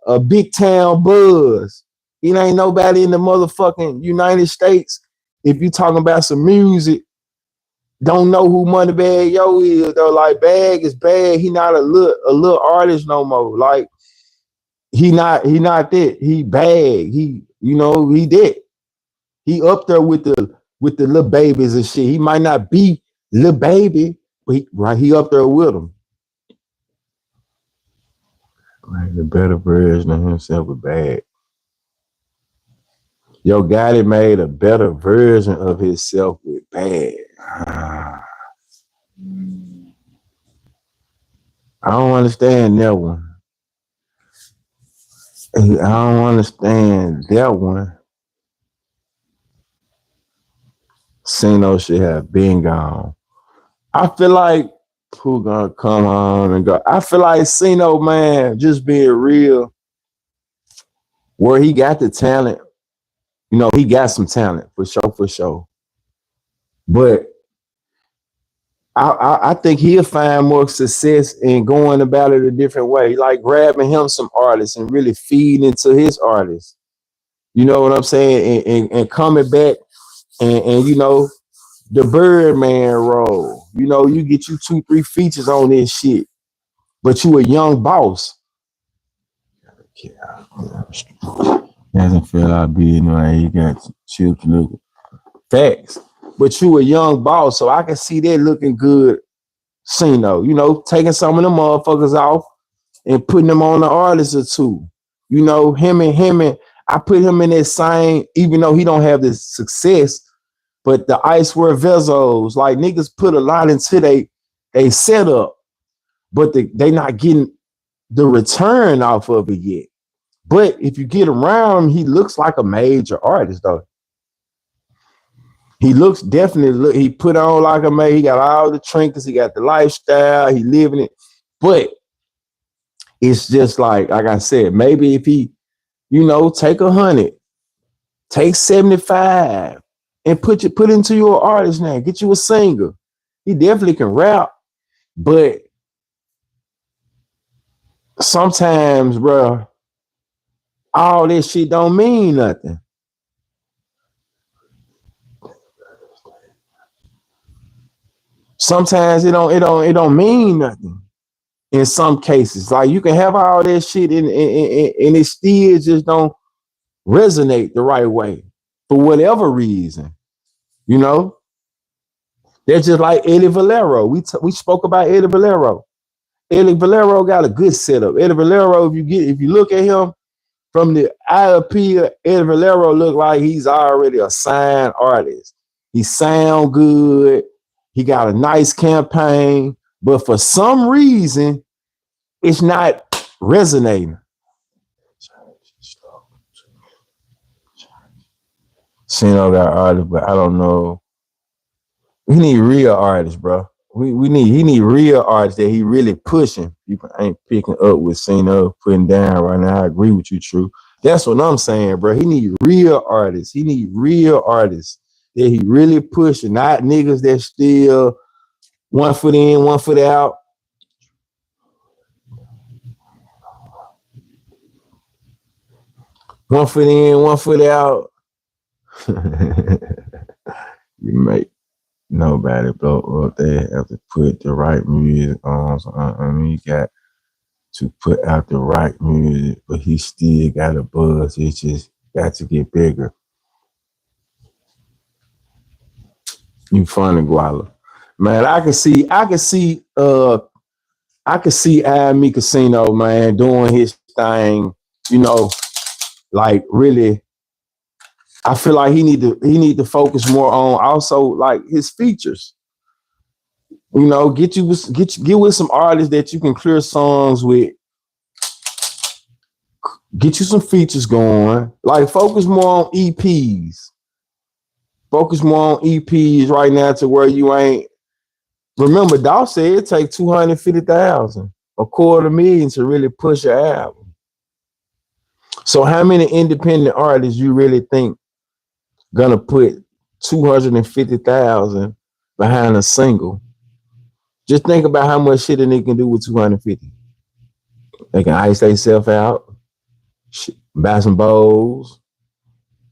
a big town buzz. He ain't nobody in the motherfucking United States. If you talking about some music, don't know who Moneybagg Yo is though. Like, Bag is Bag. He not a little artist no more. Like, he not that. He Bag. He that. He up there with the little babies and shit. He might not be little baby, but he up there with them. Like, the better version of himself with Bag. Yo Gotti made a better version of himself with Bag. I don't understand that one. I don't understand that one. Sino should have been gone. I feel like who gonna come on and go? I feel like Sino, man, just being real, where he got the talent. You know, he got some talent for sure. But I think he'll find more success in going about it a different way, like grabbing him some artists and really feeding into his artists. You know what I'm saying? And coming back and you know, the Birdman role. You know, you get you 2-3 features on this shit, but you a young boss. You Doesn't feel like being like he got children. Look. Facts. But you a young boss, so I can see that looking good. Cino, you know, taking some of them motherfuckers off and putting them on the artist or two. You know, him and I put him in that same, even though he don't have the success, but the Icewear Vezos, like niggas put a lot into they setup, but they not getting the return off of it yet. But if you get around him, he looks like a major artist though. He looks definitely, he put on like a man, he got all the trinkets, he got the lifestyle, he living it. But it's just like I said, maybe if he, you know, take 100, take 75 and put into your artist now, get you a singer. He definitely can rap, but sometimes, bro, all this shit don't mean nothing. Sometimes it don't mean nothing. In some cases, like you can have all that shit and it still just don't resonate the right way for whatever reason. You know, they're just like Eddie Valero. We spoke about Eddie Valero. Eddie Valero got a good setup. Eddie Valero, if you look at him from the IOP, Eddie Valero look like he's already a signed artist. He sound good. He got a nice campaign, but for some reason, it's not resonating. Cino got artists, but I don't know. We need real artists, bro. He need real artists that he really pushing. People ain't picking up with Cino putting down right now. I agree with you, True. That's what I'm saying, bro. He need real artists. He need real artists that he really pushing, not niggas that still 1 foot in, 1 foot out. One foot in, 1 foot out. You make nobody blow up there. Have to put the right music on. So, you got to put out the right music, but he still got a buzz. It just got to get bigger. You funny, Guala. Man, I can see Miami Casino, man, doing his thing, you know, like really. I feel like he need to focus more on also like his features. You know, get with some artists that you can clear songs with. Get you some features going. Like focus more on EPs. Focus more on EPs right now to where you ain't. Remember, Dolph said it take 250,000, $250,000 to really push an album. So how many independent artists you really think gonna put 250,000 behind a single? Just think about how much shit a nigga can do with 250. They can ice themselves out, buy some bowls,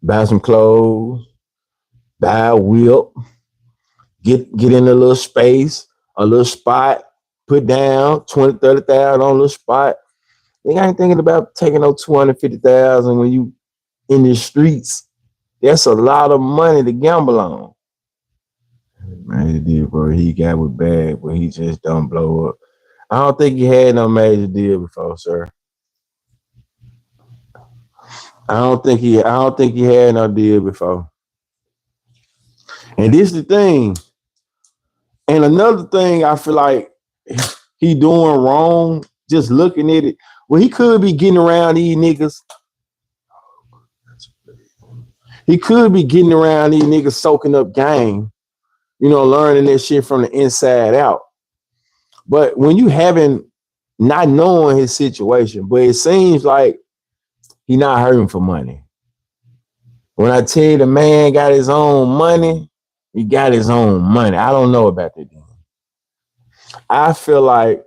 buy some clothes, buy a whip, get in a little space, a little spot, put down 20, 30,000 on a little spot. They ain't thinking about taking no 250,000 when you in the streets. That's a lot of money to gamble on. Major deal, bro. He got with bad, but he just don't blow up. I don't think he had no major deal before, sir. I don't think he had no deal before. And this is the thing. And another thing I feel like he doing wrong, just looking at it. Well, he could be getting around these niggas. He could be getting around these niggas soaking up game, you know, learning that shit from the inside out. But when you haven't, not knowing his situation, but it seems like he not hurting for money. When I tell you the man got his own money, he got his own money. I don't know about that. I feel like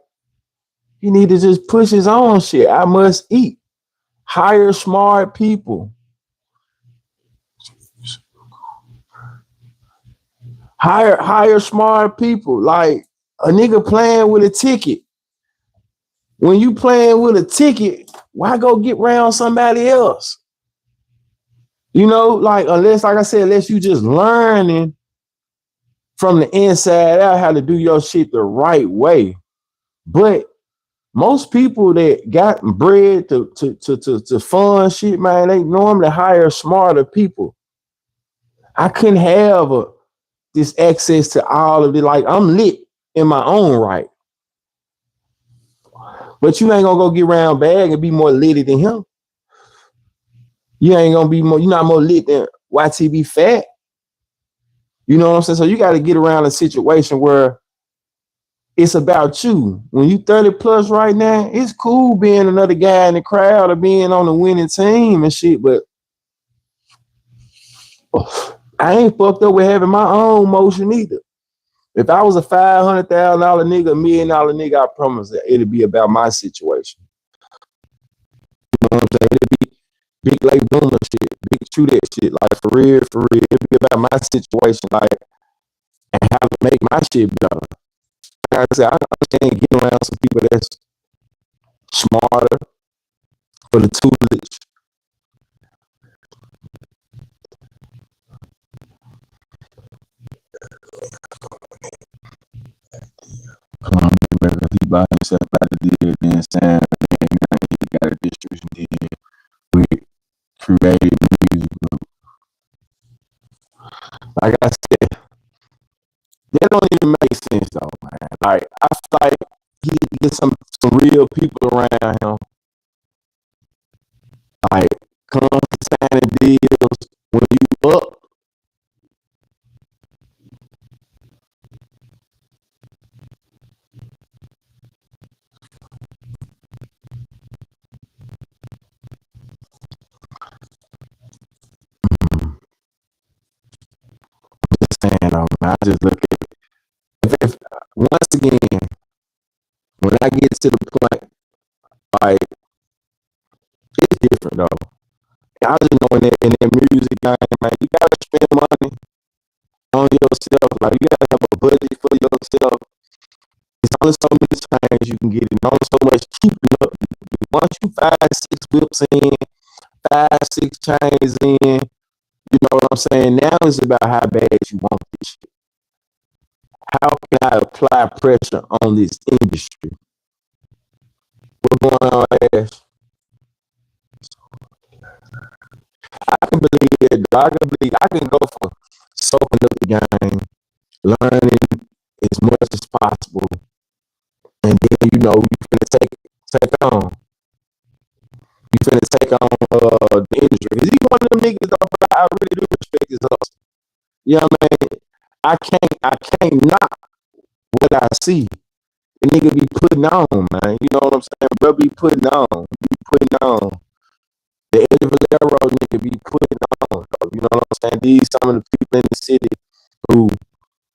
he need to just push his own shit. I must eat. Hire smart people. Hire smart people. Like a nigga playing with a ticket. When you playing with a ticket, why go get around somebody else? You know, like unless, like I said, unless you just learning from the inside out how to do your shit the right way. But most people that got bred to fun shit, man, they normally hire smarter people. I couldn't have this access to all of it. Like, I'm lit in my own right. But you ain't gonna go get around bag and be more litty than him. You ain't gonna be more, you're not more lit than YTB fat. You know what I'm saying? So you got to get around a situation where it's about you. When you 30 plus right now, it's cool being another guy in the crowd or being on the winning team and shit, but I ain't fucked up with having my own motion either. If I was a $500,000 nigga, $1 million nigga, I promise that it'd be about my situation. You know what I'm saying? It'd be big like boomer shit, BigTruDat shit, like for real, for real. It'd be about my situation, like, and how to make my shit better. Like I said, I understand getting around some people that's smarter for the tutelage. He by himself out the deal, then Sam, he got a distribution deal with creative music group. Like I said, that don't even make sense though, man. Like, I feel like he need to get some real people around him. Like, come to signing deals when you up. Just saying though, man. I just look at it. If once again, when I get to the point, like, it's different though. I just know in that music game, man, you gotta spend money on yourself. Like, you gotta have a budget for yourself. It's only so many times you can get it. Only so much keeping up. Once you 5-6 whips in, 5-6 chains in, you know what I'm saying? Now it's about how bad you want this shit. How can I apply pressure on this industry? What's going on, Ash? I can believe it. I can go for soaking up the game, learning as much as possible, and then, you know, you finna take on. You finna take on the industry. Cause he's one of them niggas though, but I really do respect his hustle. You know what I mean? I can't knock what I see. The nigga be putting on, man. You know what I'm saying? Bro be putting on. The Eddie Valero nigga be putting on. You know what I'm saying? These some of the people in the city who,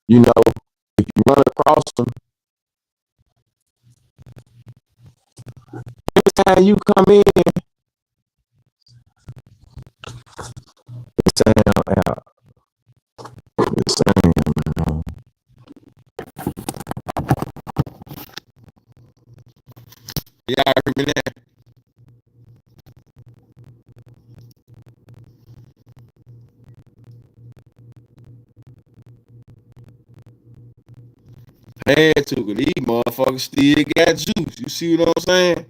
you know, if you run across them, every time you come in, it's sound out. It's sound, man. Yeah, I remember that. Had to, cause these motherfuckers still got juice. You see what I'm saying?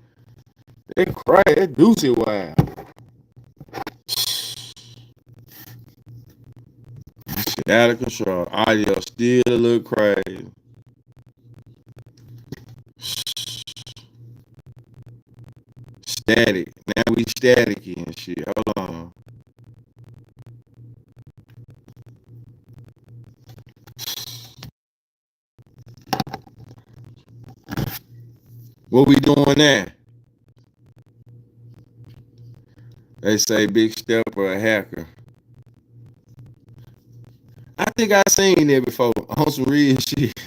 They cry, that juicy wild. Shit out of control. Audio still a little crazy. Static. Now we static and shit. Hold on. What we doing now? They say Big Step or a hacker. I think I seen that before on some real shit.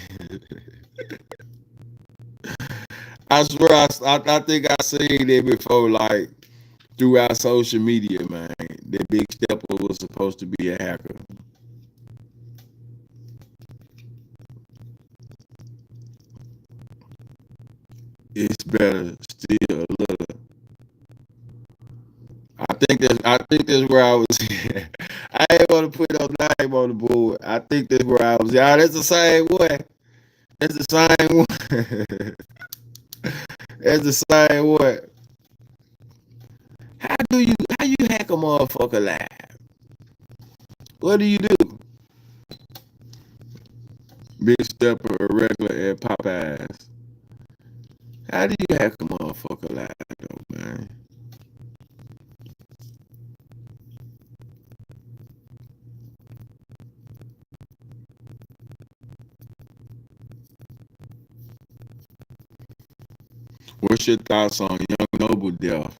I swear I think I seen that before, like throughout social media, man. That Big Stepper was supposed to be a hacker. It's better still a little. I think that's I think that's where I was. I ain't want to put no name on the board. I think that's where I was. Yeah, that's the same one. That's the same one. That's the same one. How you hack a motherfucker live? What do you do? Big Stepper, or regular at Popeyes. How do you hack a motherfucker live though, man? What's your thoughts on Young Noble death?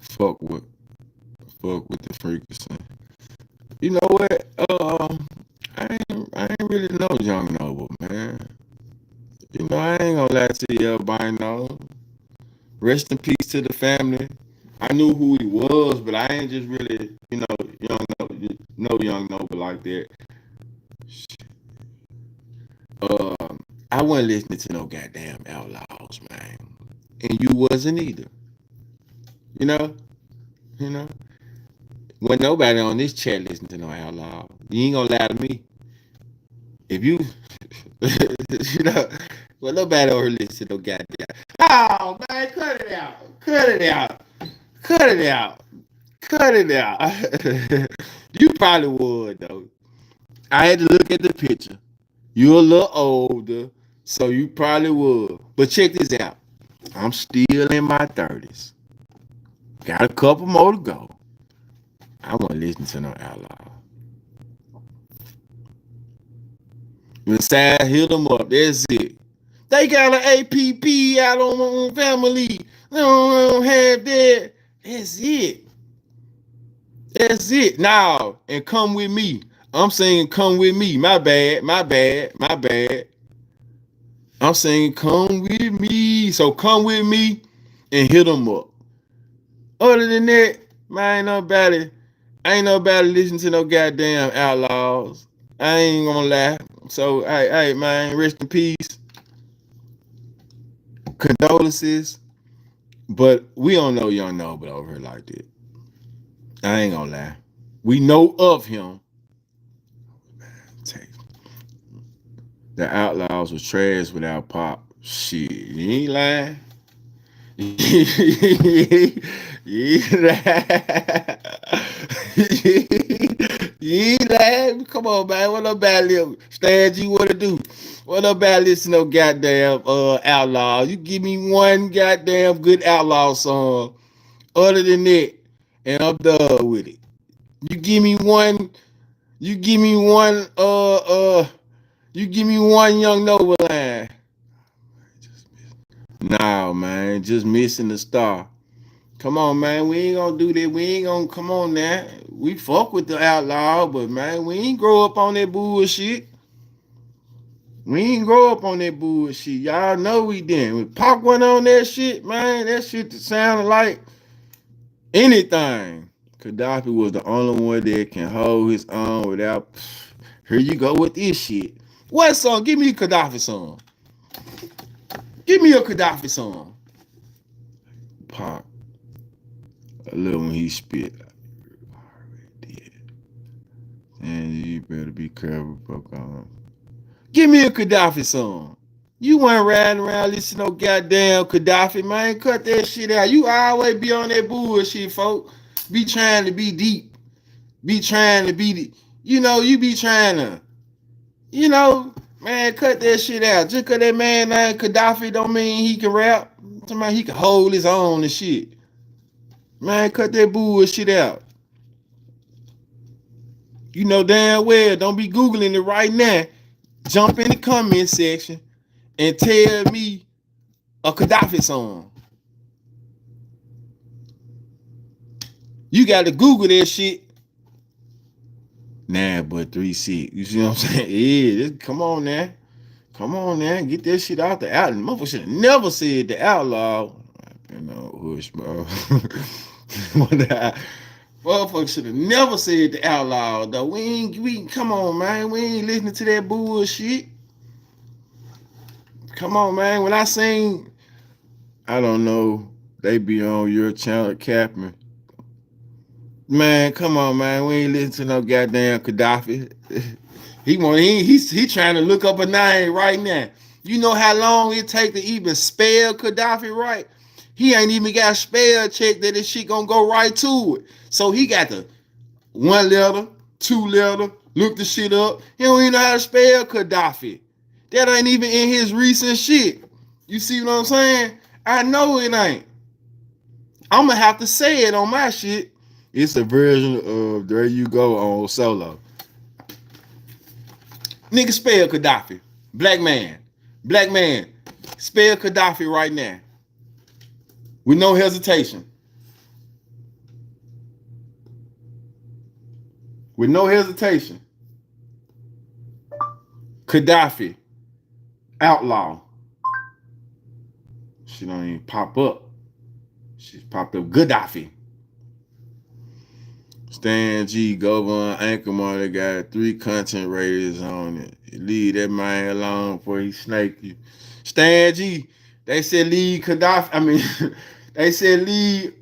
Fuck with the frequency. You know what? I ain't really know Young Noble, man. You know, I ain't gonna lie to you, everybody know. Rest in peace to the family. I knew who he was, but I ain't just really, Young Noble like that. I wasn't listening to no goddamn Outlaws, man. And you wasn't either. You know? Wasn't nobody on this chat listening to no Outlaw. You ain't gonna lie to me. If you, well, nobody over here listen to no goddamn. Oh, man, cut it out. Cut it out. Cut it out. Cut it out. You probably would, though. I had to look at the picture. You're a little older, so you probably would. But check this out. I'm still in my 30s. Got a couple more to go. I won't listen to no Outlaw. When Sad hit them up, that's it. They got an APP out on family. They don't have that. That's it. That's it. Now, and come with me. I'm saying come with me. My bad. I'm saying come with me. So come with me and hit them up. Other than that, man, ain't nobody listen to no goddamn Outlaws. I ain't gonna lie. So, hey, man, rest in peace. Condolences. But we don't know Young Noble over here like that. I ain't gonna lie. We know of him. The Outlaws was trash without Pop. Shit, you ain't lying. You ain't lying. Come on, man. What about little Stan G? What to do? What about listen to no goddamn Outlaw? You give me one goddamn good Outlaw song. Other than that, and I'm done with it. You give me one. You give me one. You give me one Young Noble line. Nah, man, just missing the star. Come on, man, we ain't gonna do that. We ain't gonna come on now. We fuck with the Outlaw, but man, we ain't grow up on that bullshit. We ain't grow up on that bullshit. Y'all know we didn't. When Pac went on that shit, man, that shit sounded like anything. Gaddafi was the only one that can hold his own without. Here you go with this shit. What song? Give me a Gaddafi song. Give me a Gaddafi song. Pop. A little when he spit. And you better be careful, fuck. Give me a Gaddafi song. You weren't riding around listening to no goddamn Gaddafi, man. Cut that shit out. You always be on that bullshit, folk. Be trying to be deep. Be trying to be, you be trying to, man, cut that shit out. Just cause that man named Gaddafi don't mean he can rap. Somebody he can hold his own and shit. Man, cut that bullshit out. You know damn well, don't be Googling it right now. Jump in the comment section and tell me a Gaddafi song. You got to Google that shit. Nah, but 3-6. You see what I'm saying? Yeah, come on now. Come on now. Get that shit out the outlaw. Motherfucker should have never said the Outlaw. Hush, bro. Motherfucker should have never said the Outlaw, though. We come on, man. We ain't listening to that bullshit. Come on, man. When I sing, I don't know, They be on your channel capping. Man, come on, man. We ain't listen to no goddamn Gaddafi. He trying to look up a name right now. You know how long it take to even spell Gaddafi right? He ain't even got a spell check that this shit gonna go right to it. So he got the one letter, two letter, look the shit up. He don't even know how to spell Gaddafi. That ain't even in his recent shit. You see what I'm saying? I know it ain't. I'm gonna have to say it on my shit. It's a version of There You Go on Solo. Nigga, spell Gaddafi. Black man. Black man. Spell Gaddafi right now. With no hesitation. With no hesitation. Gaddafi. Outlaw. She don't even pop up. She popped up Gaddafi. Stan G, Govan, Anchorman, they got 3 content raters on it. Leave that man alone before he snake you. Stan G, they said leave Gaddafi. I mean, they said leave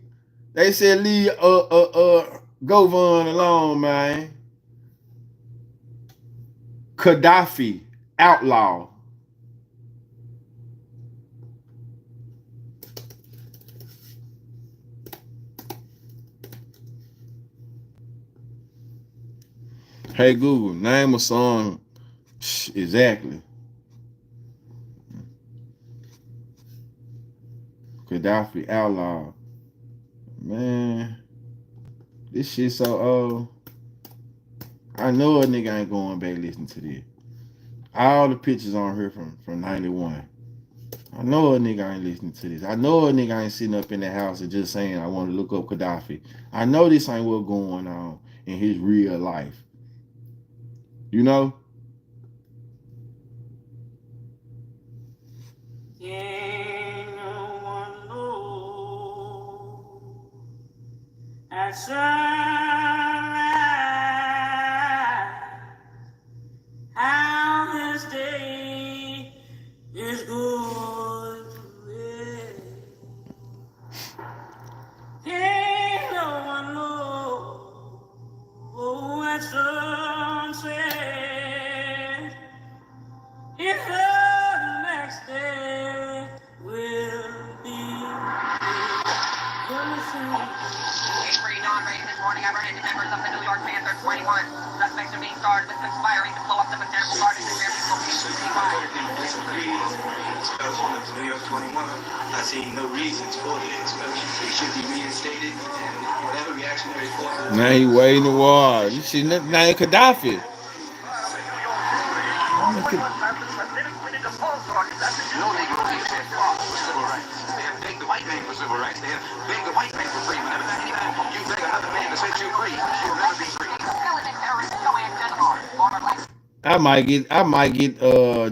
Govan alone, man. Gaddafi, outlaw. Hey Google, name a song. Exactly. Gaddafi, outlaw. Man, this shit so old. I know a nigga ain't going back listening to this. All the pictures on here from 91. I know a nigga ain't listening to this. I know a nigga ain't sitting up in the house and just saying, I want to look up Gaddafi. I know this ain't what's going on in his real life. You know? At sunrise, how his day is going to end. Ain't no one know. Oh, at sunset, if the next day will be. Free non-race this morning, apprehended members of the New York Banter 21. Suspects are being charged with conspiring to blow up the botanical gardens in various locations statewide. New York 21. I see no reasons for the expulsion. It should be reinstated, and whatever reactionary forces. Now he waiting the war. You see that name Gaddafi. No Negro leaders have fought for civil rights. They have begged the white man for civil rights. They have begged the white man for freedom. Every time you beg another man to set you free, you will never be free. I might get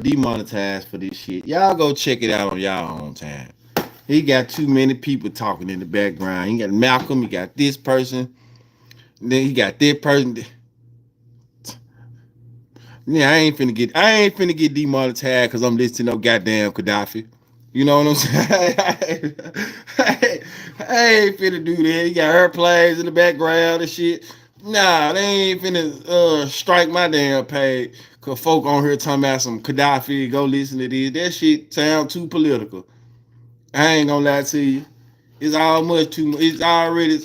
demonetized for this shit. Y'all go check it out on y'all own time. He got too many people talking in the background. He got Malcolm, he got this person, then he got that person. Yeah, I ain't finna get demonetized because I'm listening to no goddamn Gaddafi. You know what I'm saying? I ain't finna do that. You got airplanes in the background and shit. Nah, they ain't finna strike my damn page. Cause folk on here talking about some Gaddafi, go listen to this. That shit sound too political. I ain't gonna lie to you. It's already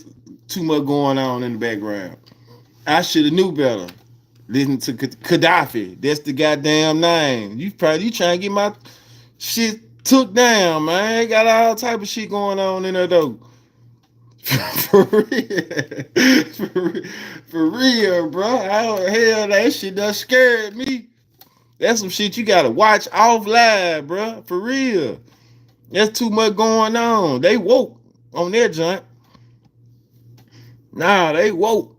too much going on in the background. I should have knew better. Listen to Gaddafi. That's the goddamn name. You trying to get my shit took down, man. Got all type of shit going on in there though. For real. For real, bro. Hell, that shit done scared me. That's some shit you gotta watch off live, bro. For real. That's too much going on. They woke on their joint. Nah, they woke.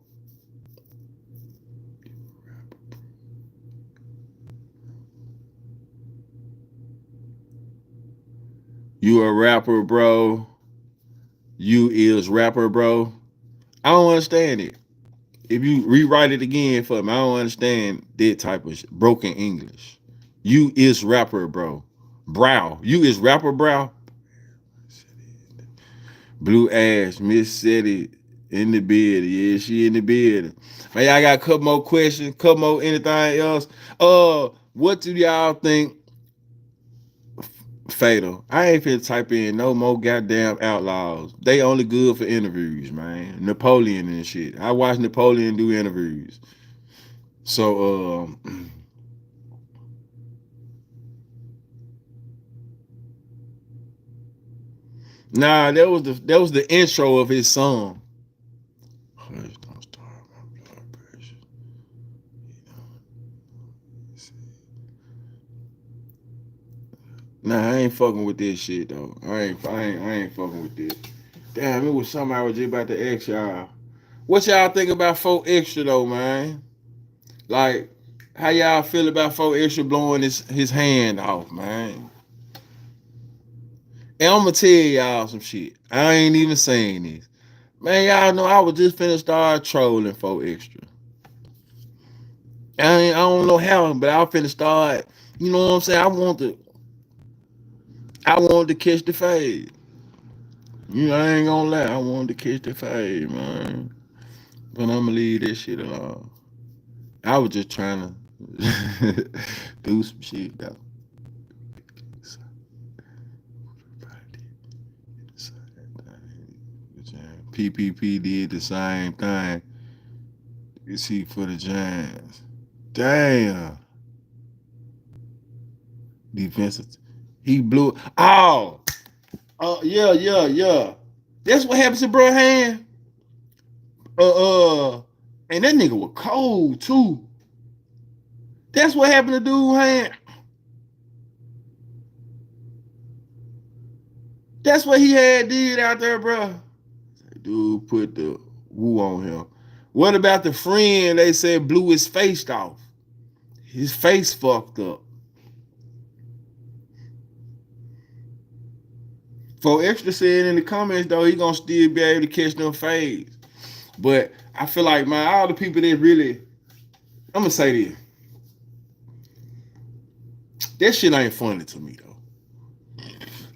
You a rapper, bro. You is rapper, bro. I don't understand it. If you rewrite it again for me, I don't understand that type of broken English. You is rapper, bro. Brow. You is rapper, brow. Blue Ash, Miss City in the building. Yeah, she in the building. Man, y'all got a couple more questions, couple more anything else. What do y'all think fatal? I ain't finna type in no more goddamn outlaws. They only good for interviews, man. Napoleon and shit. I watched Napoleon do interviews. So nah, that was the intro of his song. Hush, don't start my blood pressure. Nah, I ain't fucking with this shit though. I ain't fucking with this. Damn, it was something I was just about to ask y'all. What y'all think about 4 Extra though, man? Like, how y'all feel about 4 Extra blowing his hand off, man? And I'm gonna tell y'all some shit. I ain't even saying this. Man, y'all know I was just finna start trolling 4 Extra. I don't know how, but I finna start. You know what I'm saying? I wanted to catch the fade. You know, I ain't gonna lie. I wanted to catch the fade, man. But I'm gonna leave this shit alone. I was just trying to do some shit though. PPP did the same thing. You see for the Giants. Damn. Defensive. He blew. Oh. Yeah. That's what happens to bro hand. And that nigga was cold too. That's what happened to dude hand. That's what he had did out there, bro. Dude put the woo on him. What about the friend they said blew his face off? His face fucked up. 4 Extra said in the comments though he gonna still be able to catch them fades. But I feel like man, all the people that really, I'm gonna say this. That shit ain't funny to me though.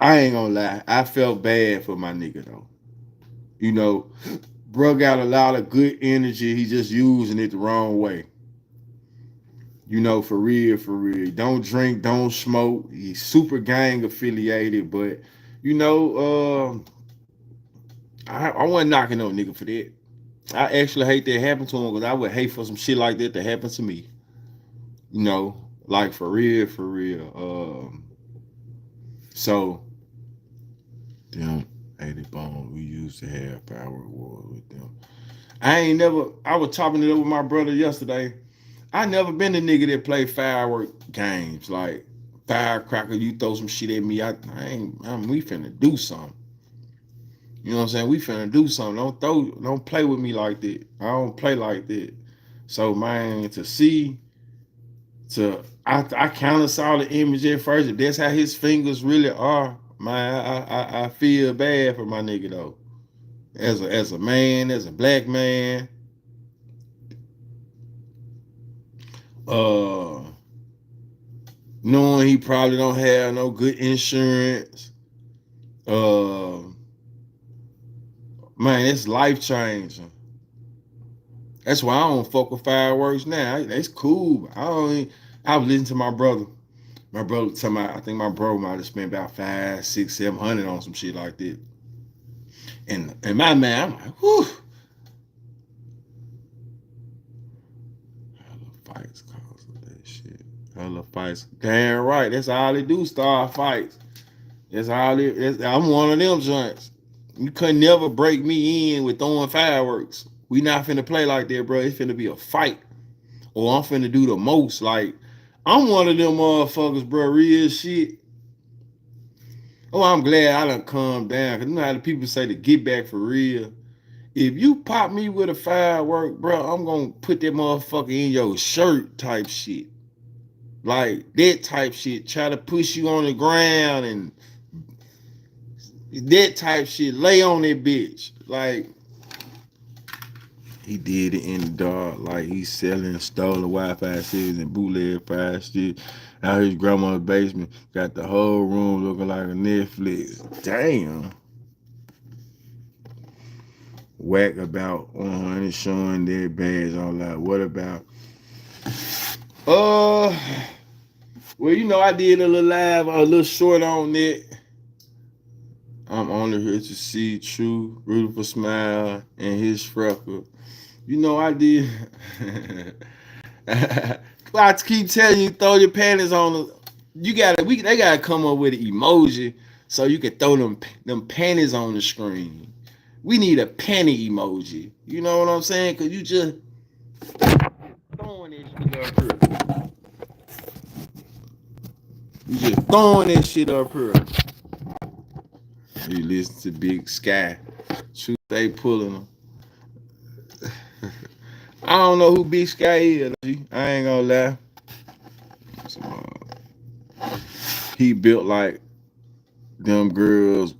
I ain't gonna lie. I felt bad for my nigga though. You know, bro got a lot of good energy. He just using it the wrong way. You know, for real, for real. Don't drink, don't smoke. He's super gang affiliated, but you know, I wasn't knocking no nigga for that. I actually hate that happened to him because I would hate for some shit like that to happen to me. You know, like for real, for real. So them 80 bones we used to have power war with them. I was chopping it up with my brother yesterday. I never been the nigga that play firework games like firecracker. You throw some shit at me, we finna do something. You know what I'm saying? We finna do something. Don't play with me like that. I don't play like that. So man, I kind of saw the image at first. If that's how his fingers really are, man, I feel bad for my nigga though. As a man, as a black man, uh, knowing he probably don't have no good insurance, uh, man, it's life changing. That's why I don't fuck with fireworks now. It's cool. I was listening to my brother. My brother talking about, I think my bro might have spent about 5, 6, 700 on some shit like that. And my man, I'm like, whew. Hella fights cause of that shit. Hella fights. Damn right. That's all they do, start fights. I'm one of them joints. You could never break me in with throwing fireworks. We not finna play like that, bro. It's finna be a fight. Or I'm finna do the most. Like, I'm one of them motherfuckers, bro. Real shit. Oh, I'm glad I done calmed down. Cause you know how the people say to get back for real. If you pop me with a firework, bro, I'm gonna put that motherfucker in your shirt type shit. Like that type shit. Try to push you on the ground and that type shit. Lay on that bitch. Like, he did it in the dark. Like, he's selling stolen Wi-Fi cities and bootleg fire shit out his grandma's basement. Got the whole room looking like a Netflix. Damn. whack about 100 showing their badge all out. What about well, you know, I did a little live, a little short on it. I'm only here to see true, beautiful smile and his freckle. You know, I did. I keep telling you, throw your panties on. They gotta come up with an emoji so you can throw them panties on the screen. We need a panty emoji. You know what I'm saying? Cause you just throwing that shit up here. You just throwing that shit up here. You listen to Big Sky. Truth they pulling them. I don't know who Big Sky is. I ain't gonna lie. He built like them girls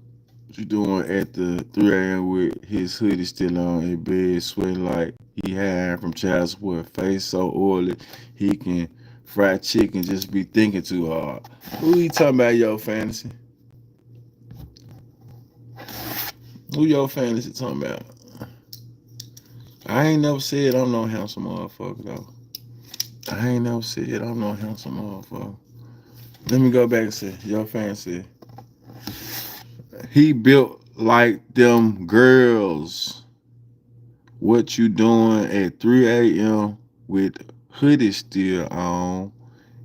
you doing at the 3 a.m. with his hoodie still on in bed, sweating like he had from child support, face so oily he can fry chicken, just be thinking too hard. Who you talking about, your fantasy? Who your fantasy talking about? I ain't never said I'm no handsome motherfucker though. I ain't never said I'm no handsome motherfucker. Let me go back and say, your fantasy. He built like them girls. What you doing at 3 a.m. with hoodie still on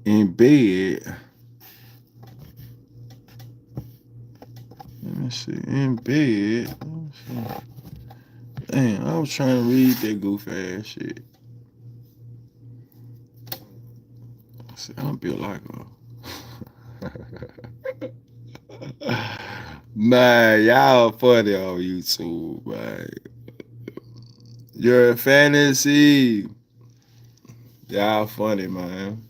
in bed? Let me see. In bed. Let me see. Damn, I was trying to read that goof ass shit. See, I'm built like a man, y'all funny on YouTube, man. You're a fantasy. Y'all funny, man.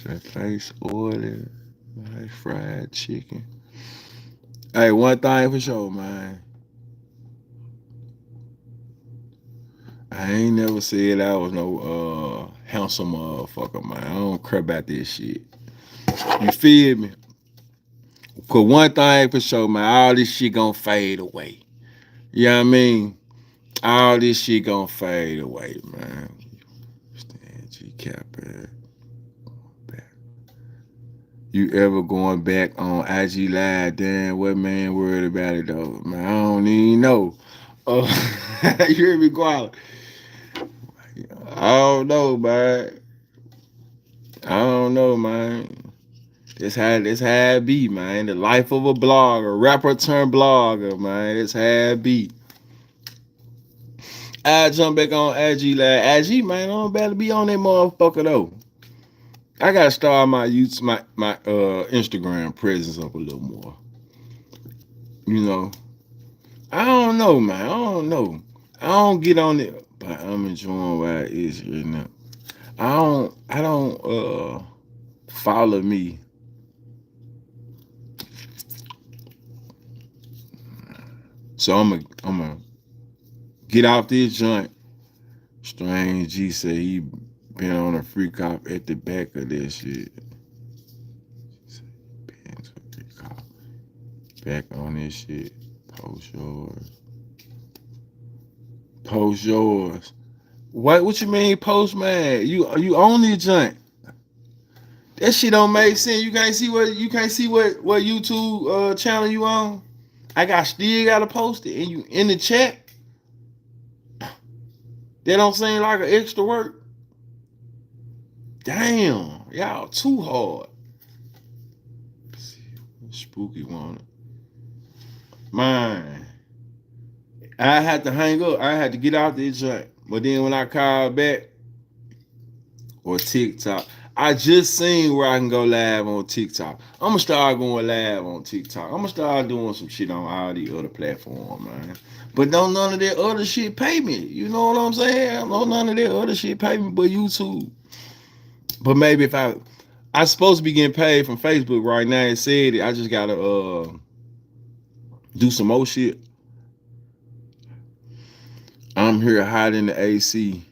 That face oily, like fried chicken. Hey, one thing for sure, man. I ain't never said I was no handsome motherfucker, man. I don't care about this shit. You feel me? Cause one thing for sure, man, all this shit gonna fade away. You know what I mean? All this shit gonna fade away, man. Stand G cap, man. You ever going back on IG Live? Damn, what man worried about it though? Man, I don't even know. You hear me, Guala? I don't know, man. I don't know, man. This how it be, man. The life of a blogger, rapper turned blogger, man. This how it be. I jump back on IG Live. IG, man, I'm about to be on that motherfucker though. I gotta start my Instagram presence up a little more. You know, I don't know, man. I don't know. I don't get on it, but I'm enjoying where it is right now. I don't follow me. So I'm gonna get off this joint. Strange G said he been on a freak off at the back of this shit. Back on this shit. Post yours. Post yours. What you mean post, man? You own this joint. That shit don't make sense. You can't see what YouTube channel you on. I still gotta post it, and you in the chat. That don't seem like an extra work. Damn, y'all too hard. Spooky one. Man, I had to hang up. I had to get out this joint. But then when I called back, or TikTok, I just seen where I can go live on TikTok. I'm gonna start going live on TikTok. I'm gonna start doing some shit on all the other platforms, man. But don't none of that other shit pay me. You know what I'm saying? Don't none of that other shit pay me but YouTube. But maybe if I supposed to be getting paid from Facebook right now. It said it. I just gotta do some more shit. I'm here hiding in the AC.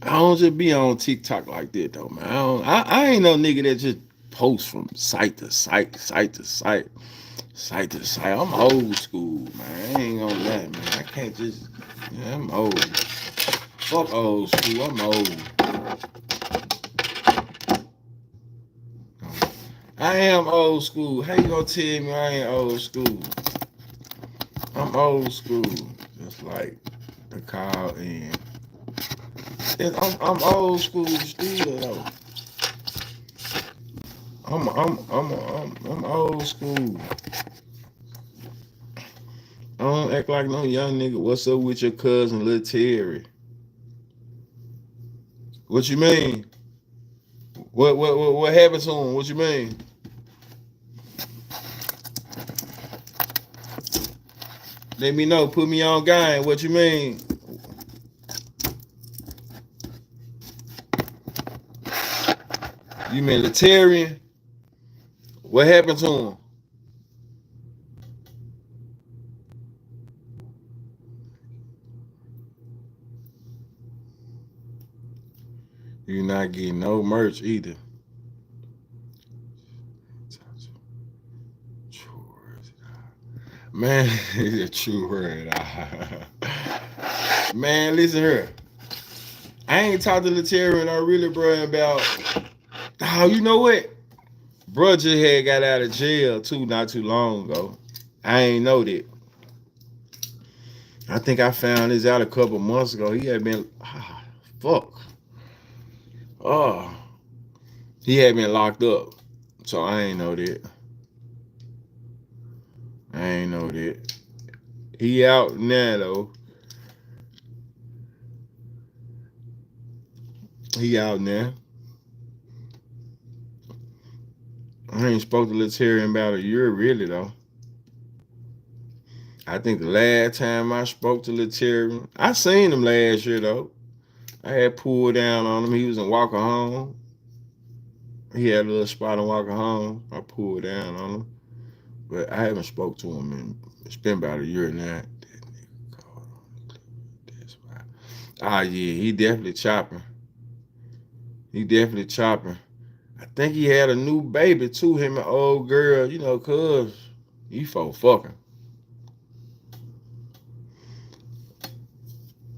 I don't just be on TikTok like that though, man. I ain't no nigga that just posts from site to site, site to site, site to site. I'm old school, man. I ain't gonna lie, man. I can't just. Yeah, I'm old. Fuck old school. I'm old. I am old school. How you gonna tell me I ain't old school? I'm old school. Just like the call in. I'm old school still though. I'm old school. I don't act like no young nigga. What's up with your cousin, Lil Terry? What you mean? What happened to him? What you mean? Let me know. Put me on game. What you mean? You mean Letarian? What happened to him? You're not getting no merch either. Man, it's a true word. Man, listen here. I ain't talked to Letarian or really, bro, about. Oh, you know what? Bro just had got out of jail too, not too long ago. I ain't know that. I think I found this out a couple months ago. He had been, fuck. Oh, he had been locked up. So I ain't know that. I ain't know that. He out now though. He out now. I ain't spoke to Letarian in about a year really though. I think the last time I spoke to Letarian, I seen him last year though. I had pulled down on him. He was in Walker Home. He had a little spot in Walker Home. I pulled down on him. But I haven't spoke to him in, it's been about a year now. Ah, yeah, he definitely chopping. He definitely chopping. I think he had a new baby too, him and old girl, you know, cuz he for fucking.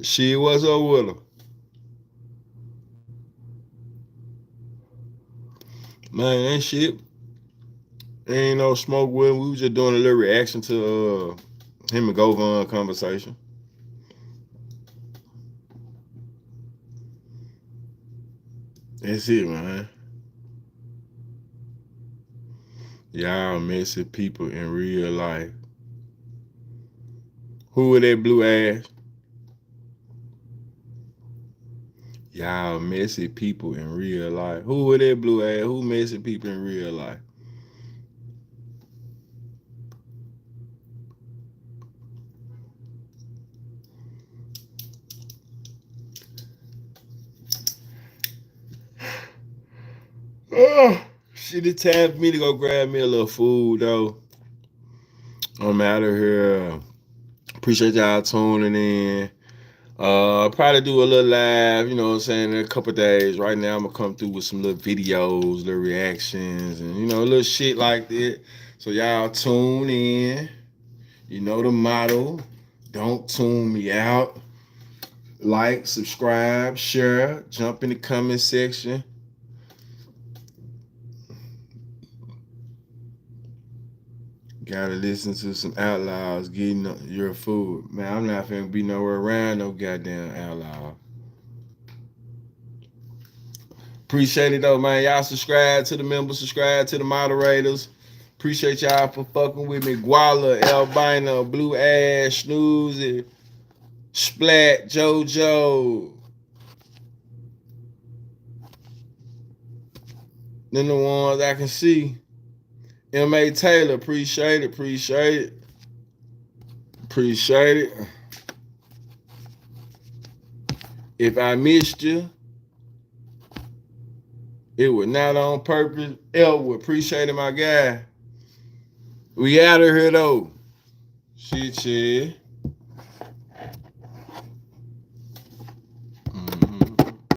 She was up with her. Man, that shit ain't no smoke with him. We was just doing a little reaction to him and Govan conversation. That's it, man. Y'all messy people in real life. Who are that blue ass? Y'all messy people in real life. Who are that blue ass? Who messy people in real life? Oh, shit, it's time for me to go grab me a little food, though. I'm out of here. Appreciate y'all tuning in. Probably do a little live, you know what I'm saying, in a couple days. Right now, I'm going to come through with some little videos, little reactions, and, you know, little shit like that. So y'all tune in. You know the motto. Don't tune me out. Like, subscribe, share, jump in the comment section. Gotta listen to some outlaws getting your food. Man, I'm not finna be nowhere around no goddamn outlaw. Appreciate it though, man. Y'all subscribe to the members, subscribe to the moderators. Appreciate y'all for fucking with me. Guala, Albino, Blue Ash, Snoozy, Splat, JoJo. Then the ones I can see. M.A. Taylor, appreciate it, appreciate it. Appreciate it. If I missed you, it was not on purpose. Elwood, appreciate it, my guy. We out of here, though. Shit.